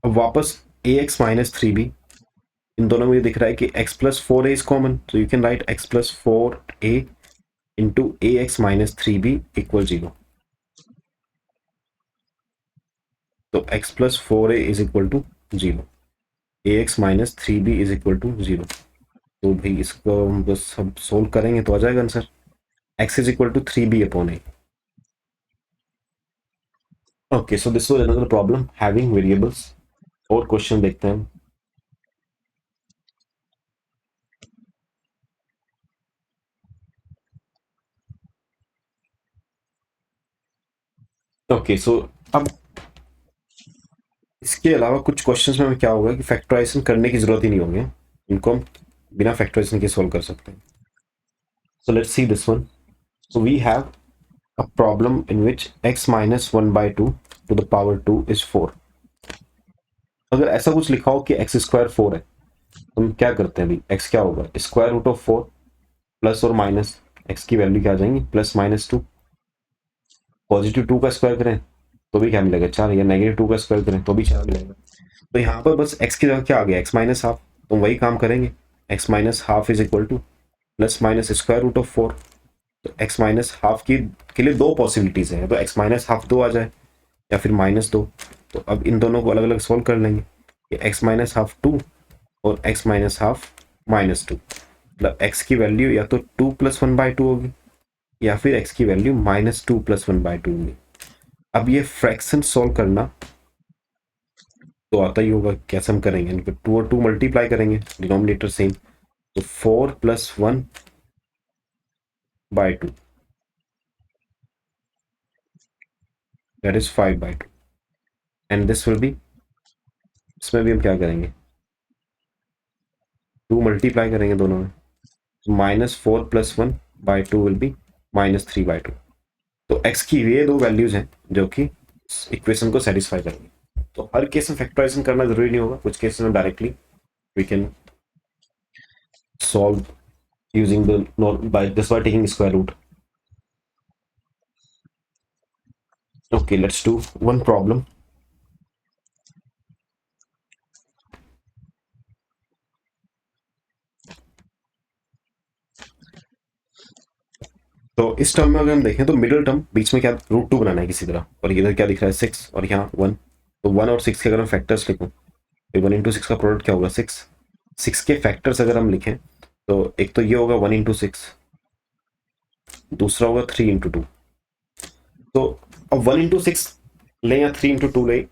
अब वापस ए एक्स माइनस 3b, इन दोनों में ये दिख रहा है कि x plus 4a is common, तो you can write x plus 4a into A X minus 3b equal 0। तो x plus 4a is equal to 0, A X minus 3b is equal to 0। तो भाई इसको हम बस हम सोल्व करेंगे तो आ जाएगा answer, x is equal to 3b upon a। Okay, so this was another problem having variables. और क्वेश्चन देखते हैं। ओके सो अब इसके अलावा कुछ क्वेश्चंस में क्या होगा कि फैक्टराइजेशन करने की जरूरत ही नहीं होगी, इनको हम बिना फैक्टराइजेशन के सॉल्व कर सकते हैं. So let's see this one. So we have a problem in which x minus 1 by 2 to the power 2 is 4. अगर ऐसा कुछ लिखा हो कि x स्क्वायर 4 है तो हम क्या करते हैं अभी, x क्या होगा, स्क्वायर रूट ऑफ 4 प्लस और माइनस x की वैल्यू क्या आ जाएंगी, प्लस माइनस 2. पॉजिटिव 2 का स्क्वायर करें तो भी क्या मिलेगा 4, या नेगेटिव 2 का स्क्वायर करें तो भी 4 मिलेगा. तो यहाँ पर बस x की जगह क्या आ गया, x माइनस हाफ. तो वही काम करेंगे, x minus half is equal to plus minus square root of 4. तो x माइनस हाफ की के लिए दो पॉसिबिलिटीज है, तो x माइनस हाफ 2 आ जाए या फिर माइनस 2. तो अब इन दोनों को अलग अलग सोल्व कर लेंगे कि x माइनस हाफ 2 और x माइनस हाफ माइनस 2. मतलब x की वैल्यू या तो 2 प्लस 1 बाई 2 होगी या फिर x की वैल्यू माइनस 2 प्लस 1 बाई 2 होगी. अब ये फ्रैक्शन सोल्व करना तो आता ही होगा, कैसे हम करेंगे, 2 और 2 मल्टीप्लाई करेंगे, डिनोमिनेटर सेम. तो 4 plus 1 by 2 that is 5 by 2. And this will B, इसमें भी हम क्या करेंगे, 2 मल्टीप्लाई करेंगे दोनों में. Minus 4 plus 1 by 2 will B minus 3 by 2. तो x की ये दो वैल्यूज हैं जो कि इक्वेशन को सेटिस्फाई करेंगे. तो हर केस में फैक्टराइजेशन करना जरूरी नहीं होगा, कुछ केसेस में directly we can solve using the by just by taking square root. Okay, let's do one problem. तो इस टर्म में अगर हम देखें तो मिडिल टर्म बीच में क्या रूट 2 बनाना है किसी तरह, और इधर क्या दिख रहा है 6 और यहाँ 1. तो 1 और 6 के अगर हम फैक्टर्स लिखूं तो 1 इंटू 6 का प्रोडक्ट क्या होगा 6. 6 के फैक्टर्स अगर हम लिखें तो एक तो ये होगा 1 इंटू 6, दूसरा होगा 3 इंटू 2. तो अब 1 इंटू 6 लें या 3 इंटू 2 लें,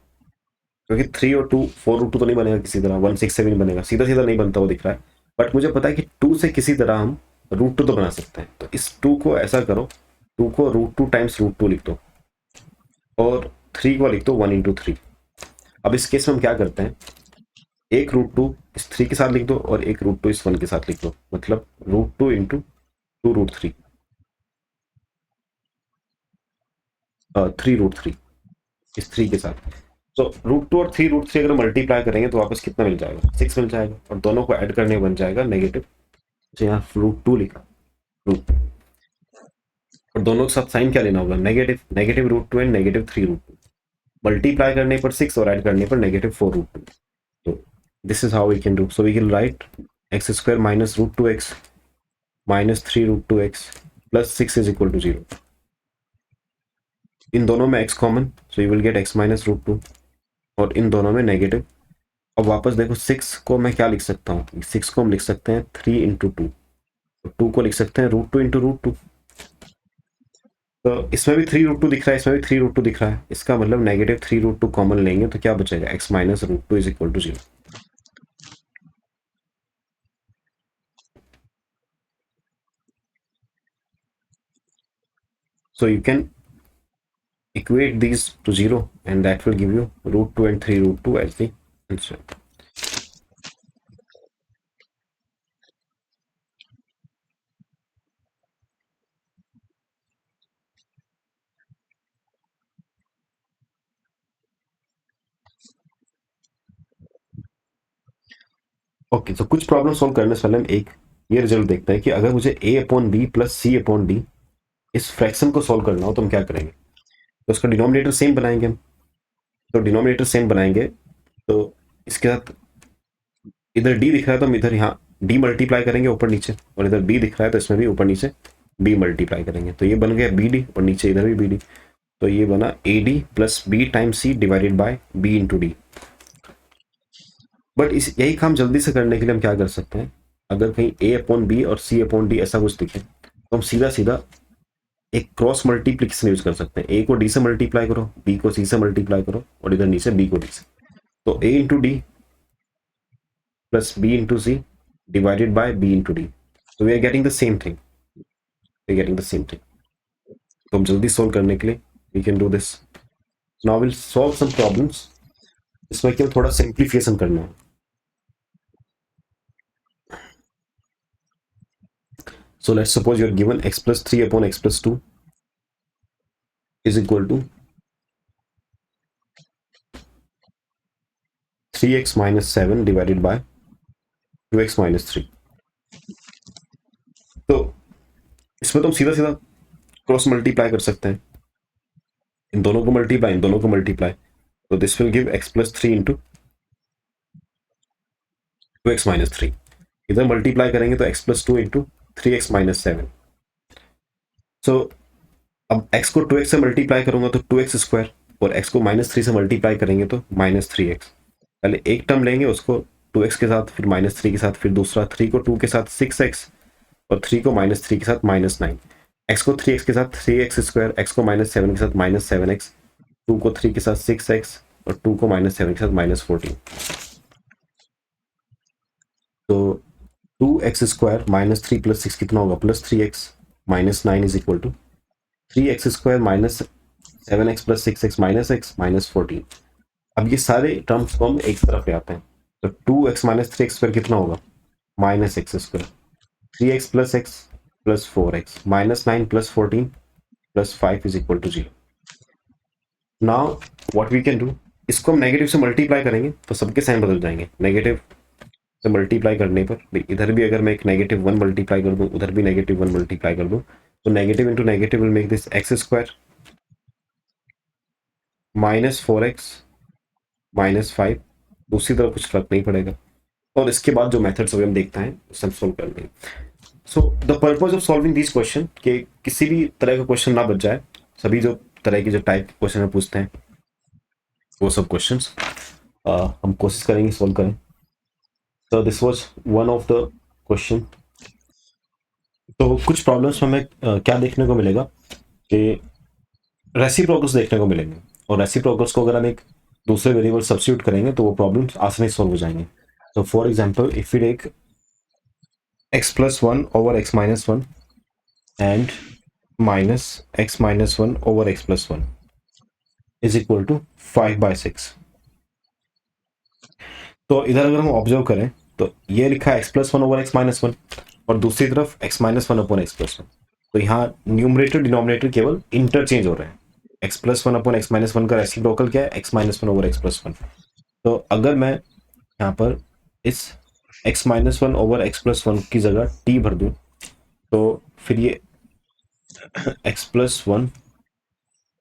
क्योंकि 3 और 2 4 रूट 2 तो नहीं बनेगा किसी तरह, 1 6 से भी नहीं बनेगा, सीधा सीधा नहीं बनता वो दिख रहा है. बट मुझे पता है कि 2 से किसी तरह हम रूट 2 तो बना सकते हैं. तो इस 2 को ऐसा करो, 2 को रूट 2 टाइम्स रूट 2 लिख दो और 3 को लिख दो 1 इंटू 3. अब इस केस में हम क्या करते हैं, एक रूट 2 इस 3 के साथ लिख दो और एक रूट 2 इस 1 के साथ लिख दो, मतलब रूट 2 इंटू 2 रूट 3, 3 रूट 3 इस 3 के साथ. तो रूट 2 और 3 रूट 3 अगर मल्टीप्लाई करेंगे तो वापस कितना मिल जाएगा, 6 मिल जाएगा, और दोनों को ऐड करने बन जाएगा नेगेटिव. तो यहाँ रूट 2 लिखा, रूट, और दोनों के साथ साइन क्या लेना होगा, negative, negative root 2 and negative 3 root 2. Multiply करने पर 6 और ऐड करने पर नेगेटिव 4 रूट 2. तो this is how we can do. So we can write x square minus root 2 x minus 3 root 2 एक्स प्लस 6 इज इक्वल टू 0. इन दोनों में x common, so you will get x minus root 2, और इन दोनों में negative. अब वापस देखो 6 को मैं क्या लिख सकता हूँ, 6 को हम लिख सकते हैं 3 इंटू 2, 2 को लिख सकते हैं रूट 2 इंटू रूट 2. तो इसमें भी 3 रूट 2 दिख रहा है, इसमें भी 3 रूट 2 दिख रहा है, इसका मतलब नेगेटिव 3 रूट 2 कॉमन लेंगे तो क्या बचेगा, x minus root 2 is equal to 0. So you can equate these to 0 and that will give you root 2 and 3 root 2 as the answer. Okay, तो कुछ प्रॉब्लम सॉल्व करने से पहले हम एक ये रिजल्ट देखते हैं कि अगर मुझे a upon B plus c upon d इस फ्रैक्शन को सॉल्व करना हो तो हम क्या करेंगे. तो उसका डिनोमिनेटर सेम बनाएंगे हम. तो डिनोमिनेटर सेम बनाएंगे तो इसके साथ इधर d दिख रहा है तो हम इधर यहाँ d मल्टीप्लाई करेंगे ऊपर नीचे, और इधर b दिख रहा है तो इसमें भी ऊपर नीचे b मल्टीप्लाई करेंगे. तो ये बन गया bd और नीचे इधर भी bd. तो ये बना ad plus b time c divided by b into D. But इस यही काम जल्दी से करने के लिए हम क्या कर सकते हैं, अगर कहीं a अपॉन बी और c अपॉन डी ऐसा कुछ दिखे तो हम सीधा सीधा एक क्रॉस मल्टीप्लिकेशन यूज कर सकते हैं. a को d से मल्टीप्लाई करो, b को c से मल्टीप्लाई करो, और इधर नीचे b को d से. तो a into D plus b into C divided by b into D. तो we are getting the same thing, we are getting the same thing. तो हम जल्दी सोल्व करने के लिए we can do this. Now will solve some problems, इसमें केवल थोड़ा सिंप्लीफिकेशन करना है। So let's suppose you're given x plus 3 upon x plus 2 is equal to 3x minus 7 divided by 2x minus 3। तो इसमें तो हम सीधा सीधा क्रॉस मल्टीप्लाई कर सकते हैं, इन दोनों को मल्टीप्लाई, इन दोनों को मल्टीप्लाई, तो this will give x plus 3 into 2x minus 3। इधर मल्टीप्लाई करेंगे तो x plus 2 into 3x minus 7। सो अब x को 2x से मल्टीप्लाई करूंगा तो 2x स्क्वायर, और x को -3 से मल्टीप्लाई करेंगे तो -3x। पहले एक टर्म लेंगे उसको 2x के साथ, फिर -3 के साथ, फिर दूसरा 3 को 2 के साथ 6x, और 3 को -3 के साथ -9, x को 3x के साथ 3x स्क्वायर, x को -7 के साथ -7x, 2 को 3 के साथ 6x, और 2 को -7 के साथ -14। तो 2x स्क्वायर -3 + 6 कितना होगा, +3x, -9 is equal to 3x square -7x + 6x -x -14। अब ये सारे टर्म्स को हम एक तरफ ले आते हैं, तो 2x - 3x स्क्वायर कितना होगा, -x square, 3x + x + 4x, -9 + 14 + 5 is equal to 0। Now what we can do, इसको हम नेगेटिव से मल्टीप्लाई करेंगे तो सबके साइन बदल जाएंगे। नेगेटिव से मल्टीप्लाई करने पर इधर भी अगर मैं एक -1 मल्टीप्लाई कर दूं, उधर भी -1 मल्टीप्लाई कर दूं, तो negative into negative will make this x square -4x -5, दूसरी तरफ कुछ फर्क नहीं पड़ेगा। और इसके बाद जो मेथड्स अभी हम देखते हैं उससे हम सोल्व कर लेंगे। So the purpose of solving this question, कि किसी भी तरह का क्वेश्चन ना बच जाए, सभी जो तरह की जो टाइप के क्वेश्चन हम पूछते हैं वो सब क्वेश्चंस हम कोशिश करेंगे सोल्व करें। तो this was one of the question. तो कुछ प्रॉब्लम्स में हमें क्या देखने को मिलेगा कि रेसिप्रोकल्स देखने को मिलेंगे, और रेसिप्रोकल्स को अगर हम एक दूसरे वेरिएबल सब्स्टिट्यूट करेंगे तो वो प्रॉब्लम्स आसानी से सोल्व हो जाएंगे। तो for example if we take x + 1 over x - 1 and -x - 1 over x + 1 is equal to 5/6। तो इधर अगर हम ऑब्जर्व करें तो ये लिखा है x + 1 over x - 1, और दूसरी तरफ x - 1 upon x + 1। तो यहाँ न्यूमरेटर डिनोमिनेटर केवल इंटरचेंज हो रहे हैं। x + 1 upon x - 1 का रेसिप्रोकल क्या है, x - 1 over x + 1। तो अगर मैं यहाँ पर इस x - 1 over x + 1 की जगह t भर दूं, तो फिर ये x + 1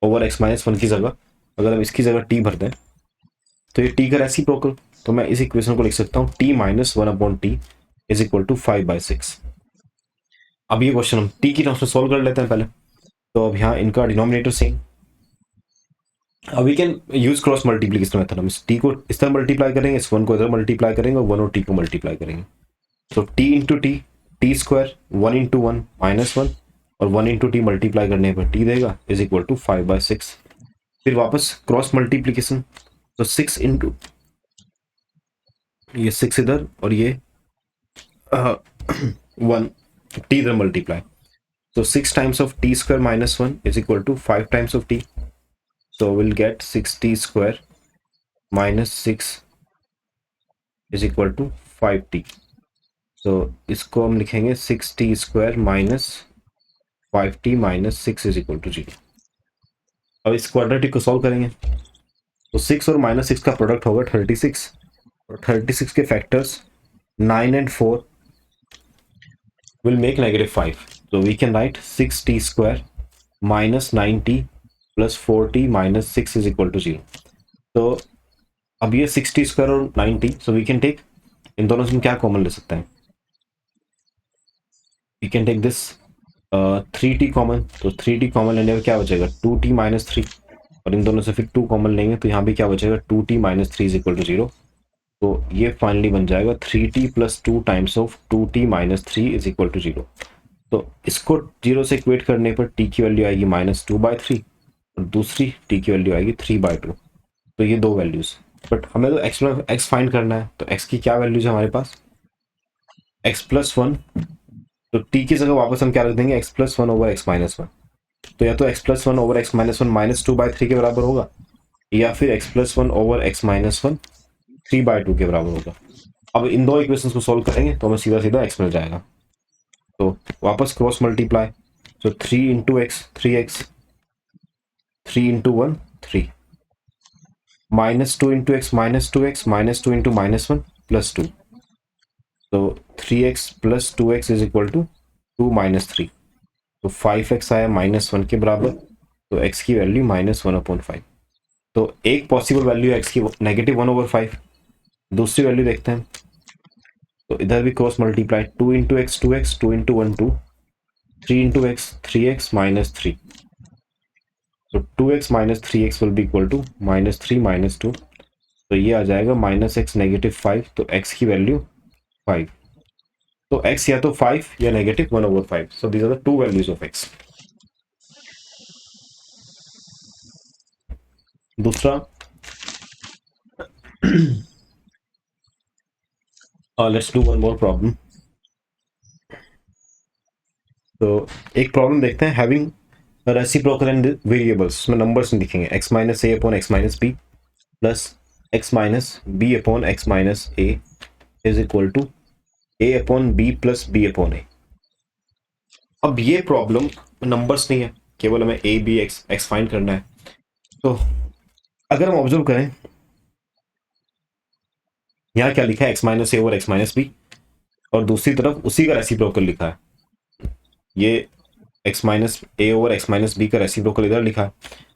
over x - 1 की जगह अगर हम इसकी जगह t भर दें तो ये t का रेसिप्रोकल, तो मैं इस इक्वेशन को लिख सकता हूँ t - 1 upon t is equal to 5/6। अब ये क्वेश्चन हम t की टर्म्स में सोल्व कर लेते हैं पहले। तो अब यहाँ इनका डिनोमिनेटर सेम, अब we can use cross multiplication method. हम इस t को इस तरह मल्टीप्लाई करेंगे, इस 1 को इधर मल्टीप्लाई करेंगे, और 1 और t को मल्टीप्लाई करेंगे। तो t into T, T square, 1 into 1 -1, और 1 इंटू टी मल्टीप्लाई करने पर t देगा इज इक्वल टू 5/6। फिर वापस क्रॉस मल्टीप्लिकेशन, तो 6 इंटू ये 6 इधर, और ये 1 t इधर मल्टीप्लाई, तो 6 times of t square -1 is equal to 5 times of t। So we'll get 6t square minus 6 is equal to 5t। So इसको हम लिखेंगे 6t square minus 5t minus 6 is equal to 0। अब इस quadratic को solve करेंगे, तो 6 और -6 का प्रोडक्ट होगा 36, और 36 के factors 9 and 4 will make -5। So we can write 6t square minus 9t plus 4t minus 6 is equal to 0। तो अब ये 60 स्क्वायर और 90, सो वी कैन टेक, इन दोनों से हम क्या कॉमन ले सकते हैं, we can take this 3t common. तो 3t कॉमन लेने पर क्या बचेगा, 2t - 3, और इन दोनों से फिर 2 कॉमन लेंगे तो यहाँ भी क्या बचेगा, 2t - 3 इज इक्वल टू 0। तो ये फाइनली बन जाएगा 3t + 2 times of 2t - 3 is equal to 0। तो इसको 0 से इक्वेट करने पर t की वैल्यू आएगी -2/3, और दूसरी t की वैल्यू आएगी 3/2। तो ये दो वैल्यूज, बट हमें तो x फाइंड करना है, तो x की क्या वैल्यूज है हमारे पास, x + 1, तो t की जगह वापस हम क्या रख देंगे, x + 1 over x - 1। तो या तो x + 1 over x - 1 -2/3 के बराबर होगा, या फिर x plus one over x minus one 3/2 के बराबर होगा। अब इन दो इक्वेशंस को सॉल्व करेंगे तो हमें सीधा सीधा x मिल जाएगा। तो वापस क्रॉस मल्टीप्लाई, तो 3 into x 3x, 3 into one 3, -2 into x -2x, -2 into -1 +2। तो 3x plus 2x is equal to 2 - 3, तो 5x आया -1 के बराबर। तो x की वैल्यू -1/5। तो एक पॉसिबल वैल्यू है x की -1/5। दूसरी वैल्यू देखते हैं। तो इधर भी cross multiply, 2 into x 2x, 2 into one 2, 3 into x 3x -3। तो 2x - 3x will be equal to -3 -2। तो ये आ जाएगा -x -5। तो x की वैल्यू 5। तो x या तो 5 या -1/5। So these are the two values of x। दूसरा, let's do one more problem. तो एक प्रॉब्लम देखते हैं, हैविंग रेसिप्रोकल एंड वेरिएबल्स, इसमें नंबर्स नहीं दिखेंगे, x minus A upon x minus B plus x minus B upon x minus A is equal to a upon B plus B upon A. अब ये problem numbers नहीं है, केवल हमें a b x find करना है। तो अगर हम ऑब्जर्व करें, यहाँ क्या लिखा है, x माइनस ए ओवर x माइनस बी, और दूसरी तरफ उसी का रेसिप्रोकल लिखा है, ये x माइनस ए ओवर x माइनस बी का रेसिप्रोकल इधर लिखा है।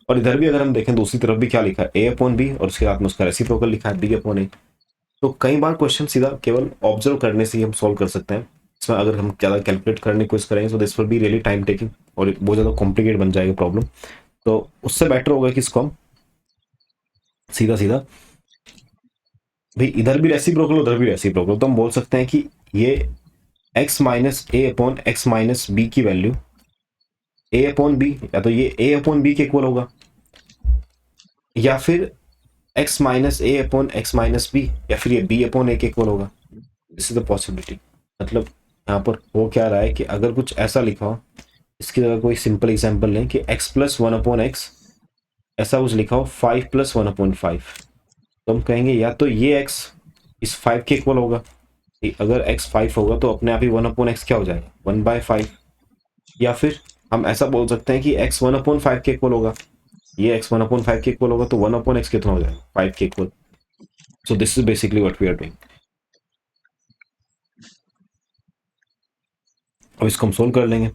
और इधर भी अगर हम देखें दूसरी तरफ भी क्या लिखा है, a अपॉन बी, और उसके साथ में उसका रेसिप्रोकल लिखा है b अपॉन ए। तो कई बार क्वेश्चन सीधा केवल ऑब्जर्व करने से ही हम सॉल्व कर सकते हैं। इसमें अगर हम ज़्यादा कैलकुलेट करने की कोशिश करेंगे तो this will be really time taking और बहुत ज़्यादा कॉम्प्लिकेट बन जाएगा प्रॉब्लम। तो उससे बेटर होगा कि इसको हम सीधा सीधा, भाई इधर भी रेसिप्रोकल उधर भी रेसिप्रोकल, तो हम बोल सकते हैं कि ये x minus A upon x minus B की वैल्यू a अपॉन बी, या तो ये a अपॉन बी के इक्वल होगा, या फिर x minus A upon x minus B, या फिर ये b अपॉन ए के इक्वल होगा। This is the possibility. मतलब यहाँ पर हो क्या रहा है कि अगर कुछ ऐसा लिखा हो, इसकी जगह कोई सिंपल एग्जांपल लें कि x plus one upon x, ऐसा कुछ लिखा हो 5 प्लस 1/5, तो हम कहेंगे या तो ये x इस 5 के इक्वल होगा, अगर x 5 होगा तो अपने आप ही 1/x क्या हो जाएगा, 1/5। या फिर हम ऐसा बोल सकते हैं कि x 1/5 के इक्वल होगा, ये x 1/5 के इक्वल होगा तो 1/x कितना हो जाएगा, 5 के equal. So this is basically what we are doing. अब इसको हम सोल्व कर लेंगे।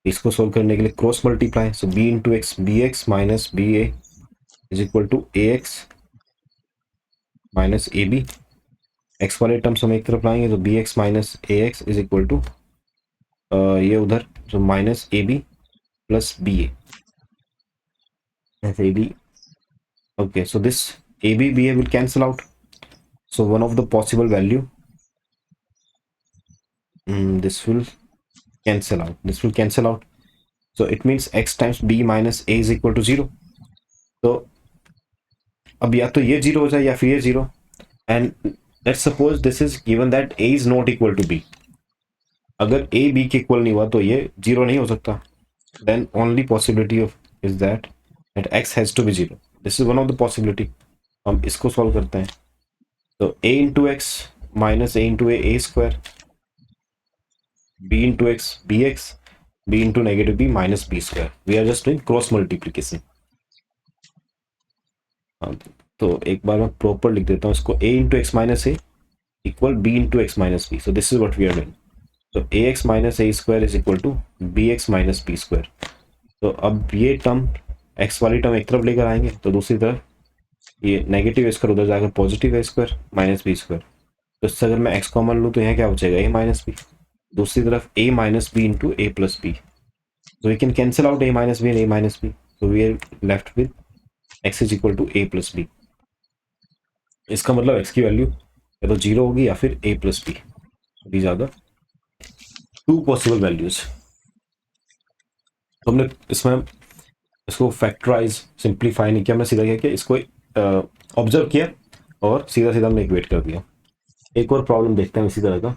इसको सोल्व करने के लिए cross multiply, so b into X B X minus B A is equal to A X minus A B. X वाले टर्म्स हम एक तरफ लाएंगे तो B X minus A X is equal to ये उधर, जो minus A B plus B A B. Okay, so this AB BA will cancel out. So one of the possible value, this will cancel out. This will cancel out. So it means x times b minus a is equal to 0. तो अब या तो ये 0 हो जाए या फिर ये 0, and let's suppose this is given that a is not equal to b. अगर a b के इक्वल नहीं हुआ तो ये 0 नहीं हो सकता। Then only possibility of is that x has to be 0. This is one of the possibility. हम इसको सॉल्व करते हैं। तो a into x minus a into a square, b into x bx, b into negative b minus b square. We are just doing cross multiplication. तो एक बार मैं proper लिख देता हूँ इसको, a into x minus a equal b into x minus b. So this is what we are doing. So ax minus a square is equal to bx minus b square. तो अब ये term x वाली term एक तरफ लेकर आएंगे तो दूसरी तरफ ये नेगेटिव स्क्वायर उधर जाकर पॉजिटिव है स्क्वायर माइनस बी स्क्वायर। तो इससे अगर मैं x कॉमन लूँ तो यहाँ क्या बचेगा, a माइनस बी, दूसरी तरफ a minus B into A plus B. So we can cancel out a minus b and a minus b. So we are left with x is equal to a plus b. इसका मतलब x की value या तो 0 होगी या फिर a plus b. These are the two possible values. तो हमने इसमें इसको फैक्टराइज सिंप्लीफाई नहीं किया, हमने सीधा क्या किया, इसको ऑब्जर्व किया और सीधा सीधा हमने इक्वेट कर दिया। एक और प्रॉब्लम देखते हैं इसी तरह का।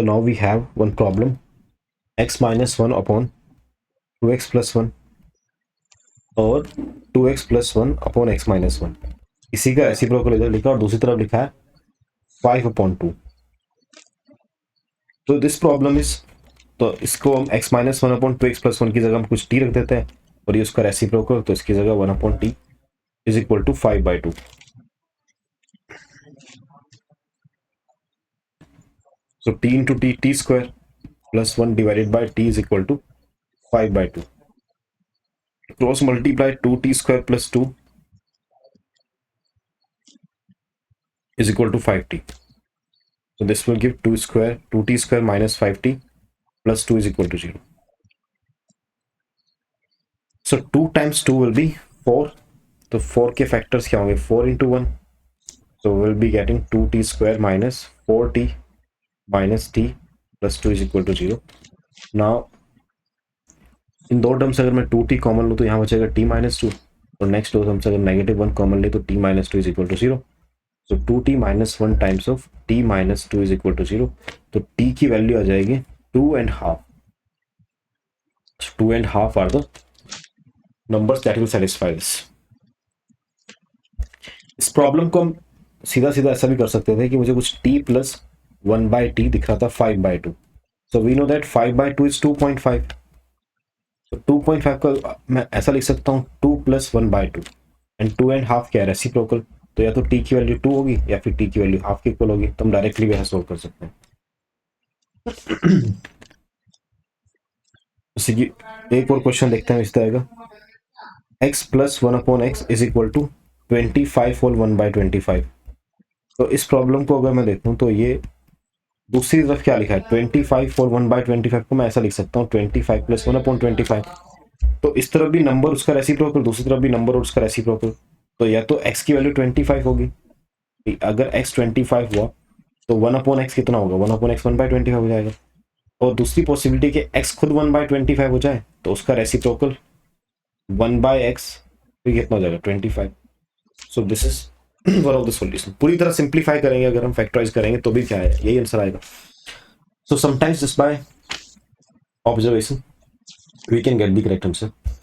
So now we have one problem, x minus 1 upon 2x plus 1 और 2x plus 1 upon x minus 1. इसी का रेसिप्रोकल इधर लिखा और दूसरी तरफ लिखा है 5 upon 2. तो दिस प्रॉब्लम इज, तो इसको हम x minus 1 upon 2x plus 1 की जगह हम कुछ t रख देते हैं और ये उसका रेसिप्रोकल, तो इसकी जगह 1 upon t is equal to 5/2. So t into t square plus 1 divided by t is equal to 5/2. Cross multiply 2t square plus 2 is equal to 5t. So this will give 2t square minus 5t plus 2 is equal to 0. So 2 times 2 will be 4. तो 4 के factors क्या होंगे? 4 into 1. So we'll be getting 2t square minus 4t minus t plus 2 is equal to 0. Now इन दो terms अगर मैं 2t common लूँ तो यहाँ बचेगा t minus 2, और नेक्स्ट दो टर्म्स अगर -1 कॉमन ले तो t minus 2 is equal to 0. So 2t minus 1 times of t minus 2 is equal to 0. तो t की वैल्यू आ जाएगी 2.5. 2.5 are the numbers that will satisfy this. इस प्रॉब्लम को हम सीधा सीधा ऐसा भी कर सकते थे कि मुझे कुछ t plus 1/t दिख रहा था 5/2. So we know that 5/2 is 2.5. तो 2.5 का मैं ऐसा लिख सकता हूँ 2 plus 1/2 एंड 2.5 क्या है? रेसिप्रोकल. तो या तो t की वैल्यू 2 होगी या फिर t की वैल्यू हाफ के इक्वल होगी, तो हम डायरेक्टली भी सोल्व कर सकते हैं. जैसे कि एक और क्वेश्चन देखते हैं इस तरह का, x plus 1 upon x is equal to 25 whole 1/25. तो इस प्रॉब्लम को अगर मैं देखूं तो ये दूसरी तरफ क्या लिखा है? 25 और 1/25 को मैं ऐसा लिख सकता हूँ 25 plus 1 upon 25. तो इस तरफ भी नंबर उसका रेसिप्रोकल, दूसरी तरफ भी नंबर और उसका रेसिप्रोकल. तो या तो x की वैल्यू 25 होगी, अगर x 25 हुआ तो 1 upon x कितना होगा? 1 upon x 1/25 हो जाएगा. और दूसरी पॉसिबिलिटी कि x खुद 1/25 हो जाए तो उसका रेसिप्रोकल 1/x तो कितना हो जाएगा? 25. सो this is one of the solution. पूरी तरह सिंप्लीफाई करेंगे अगर हम फैक्टराइज करेंगे तो भी क्या है? यही आंसर आएगा. So sometimes just by observation we can get the correct answer.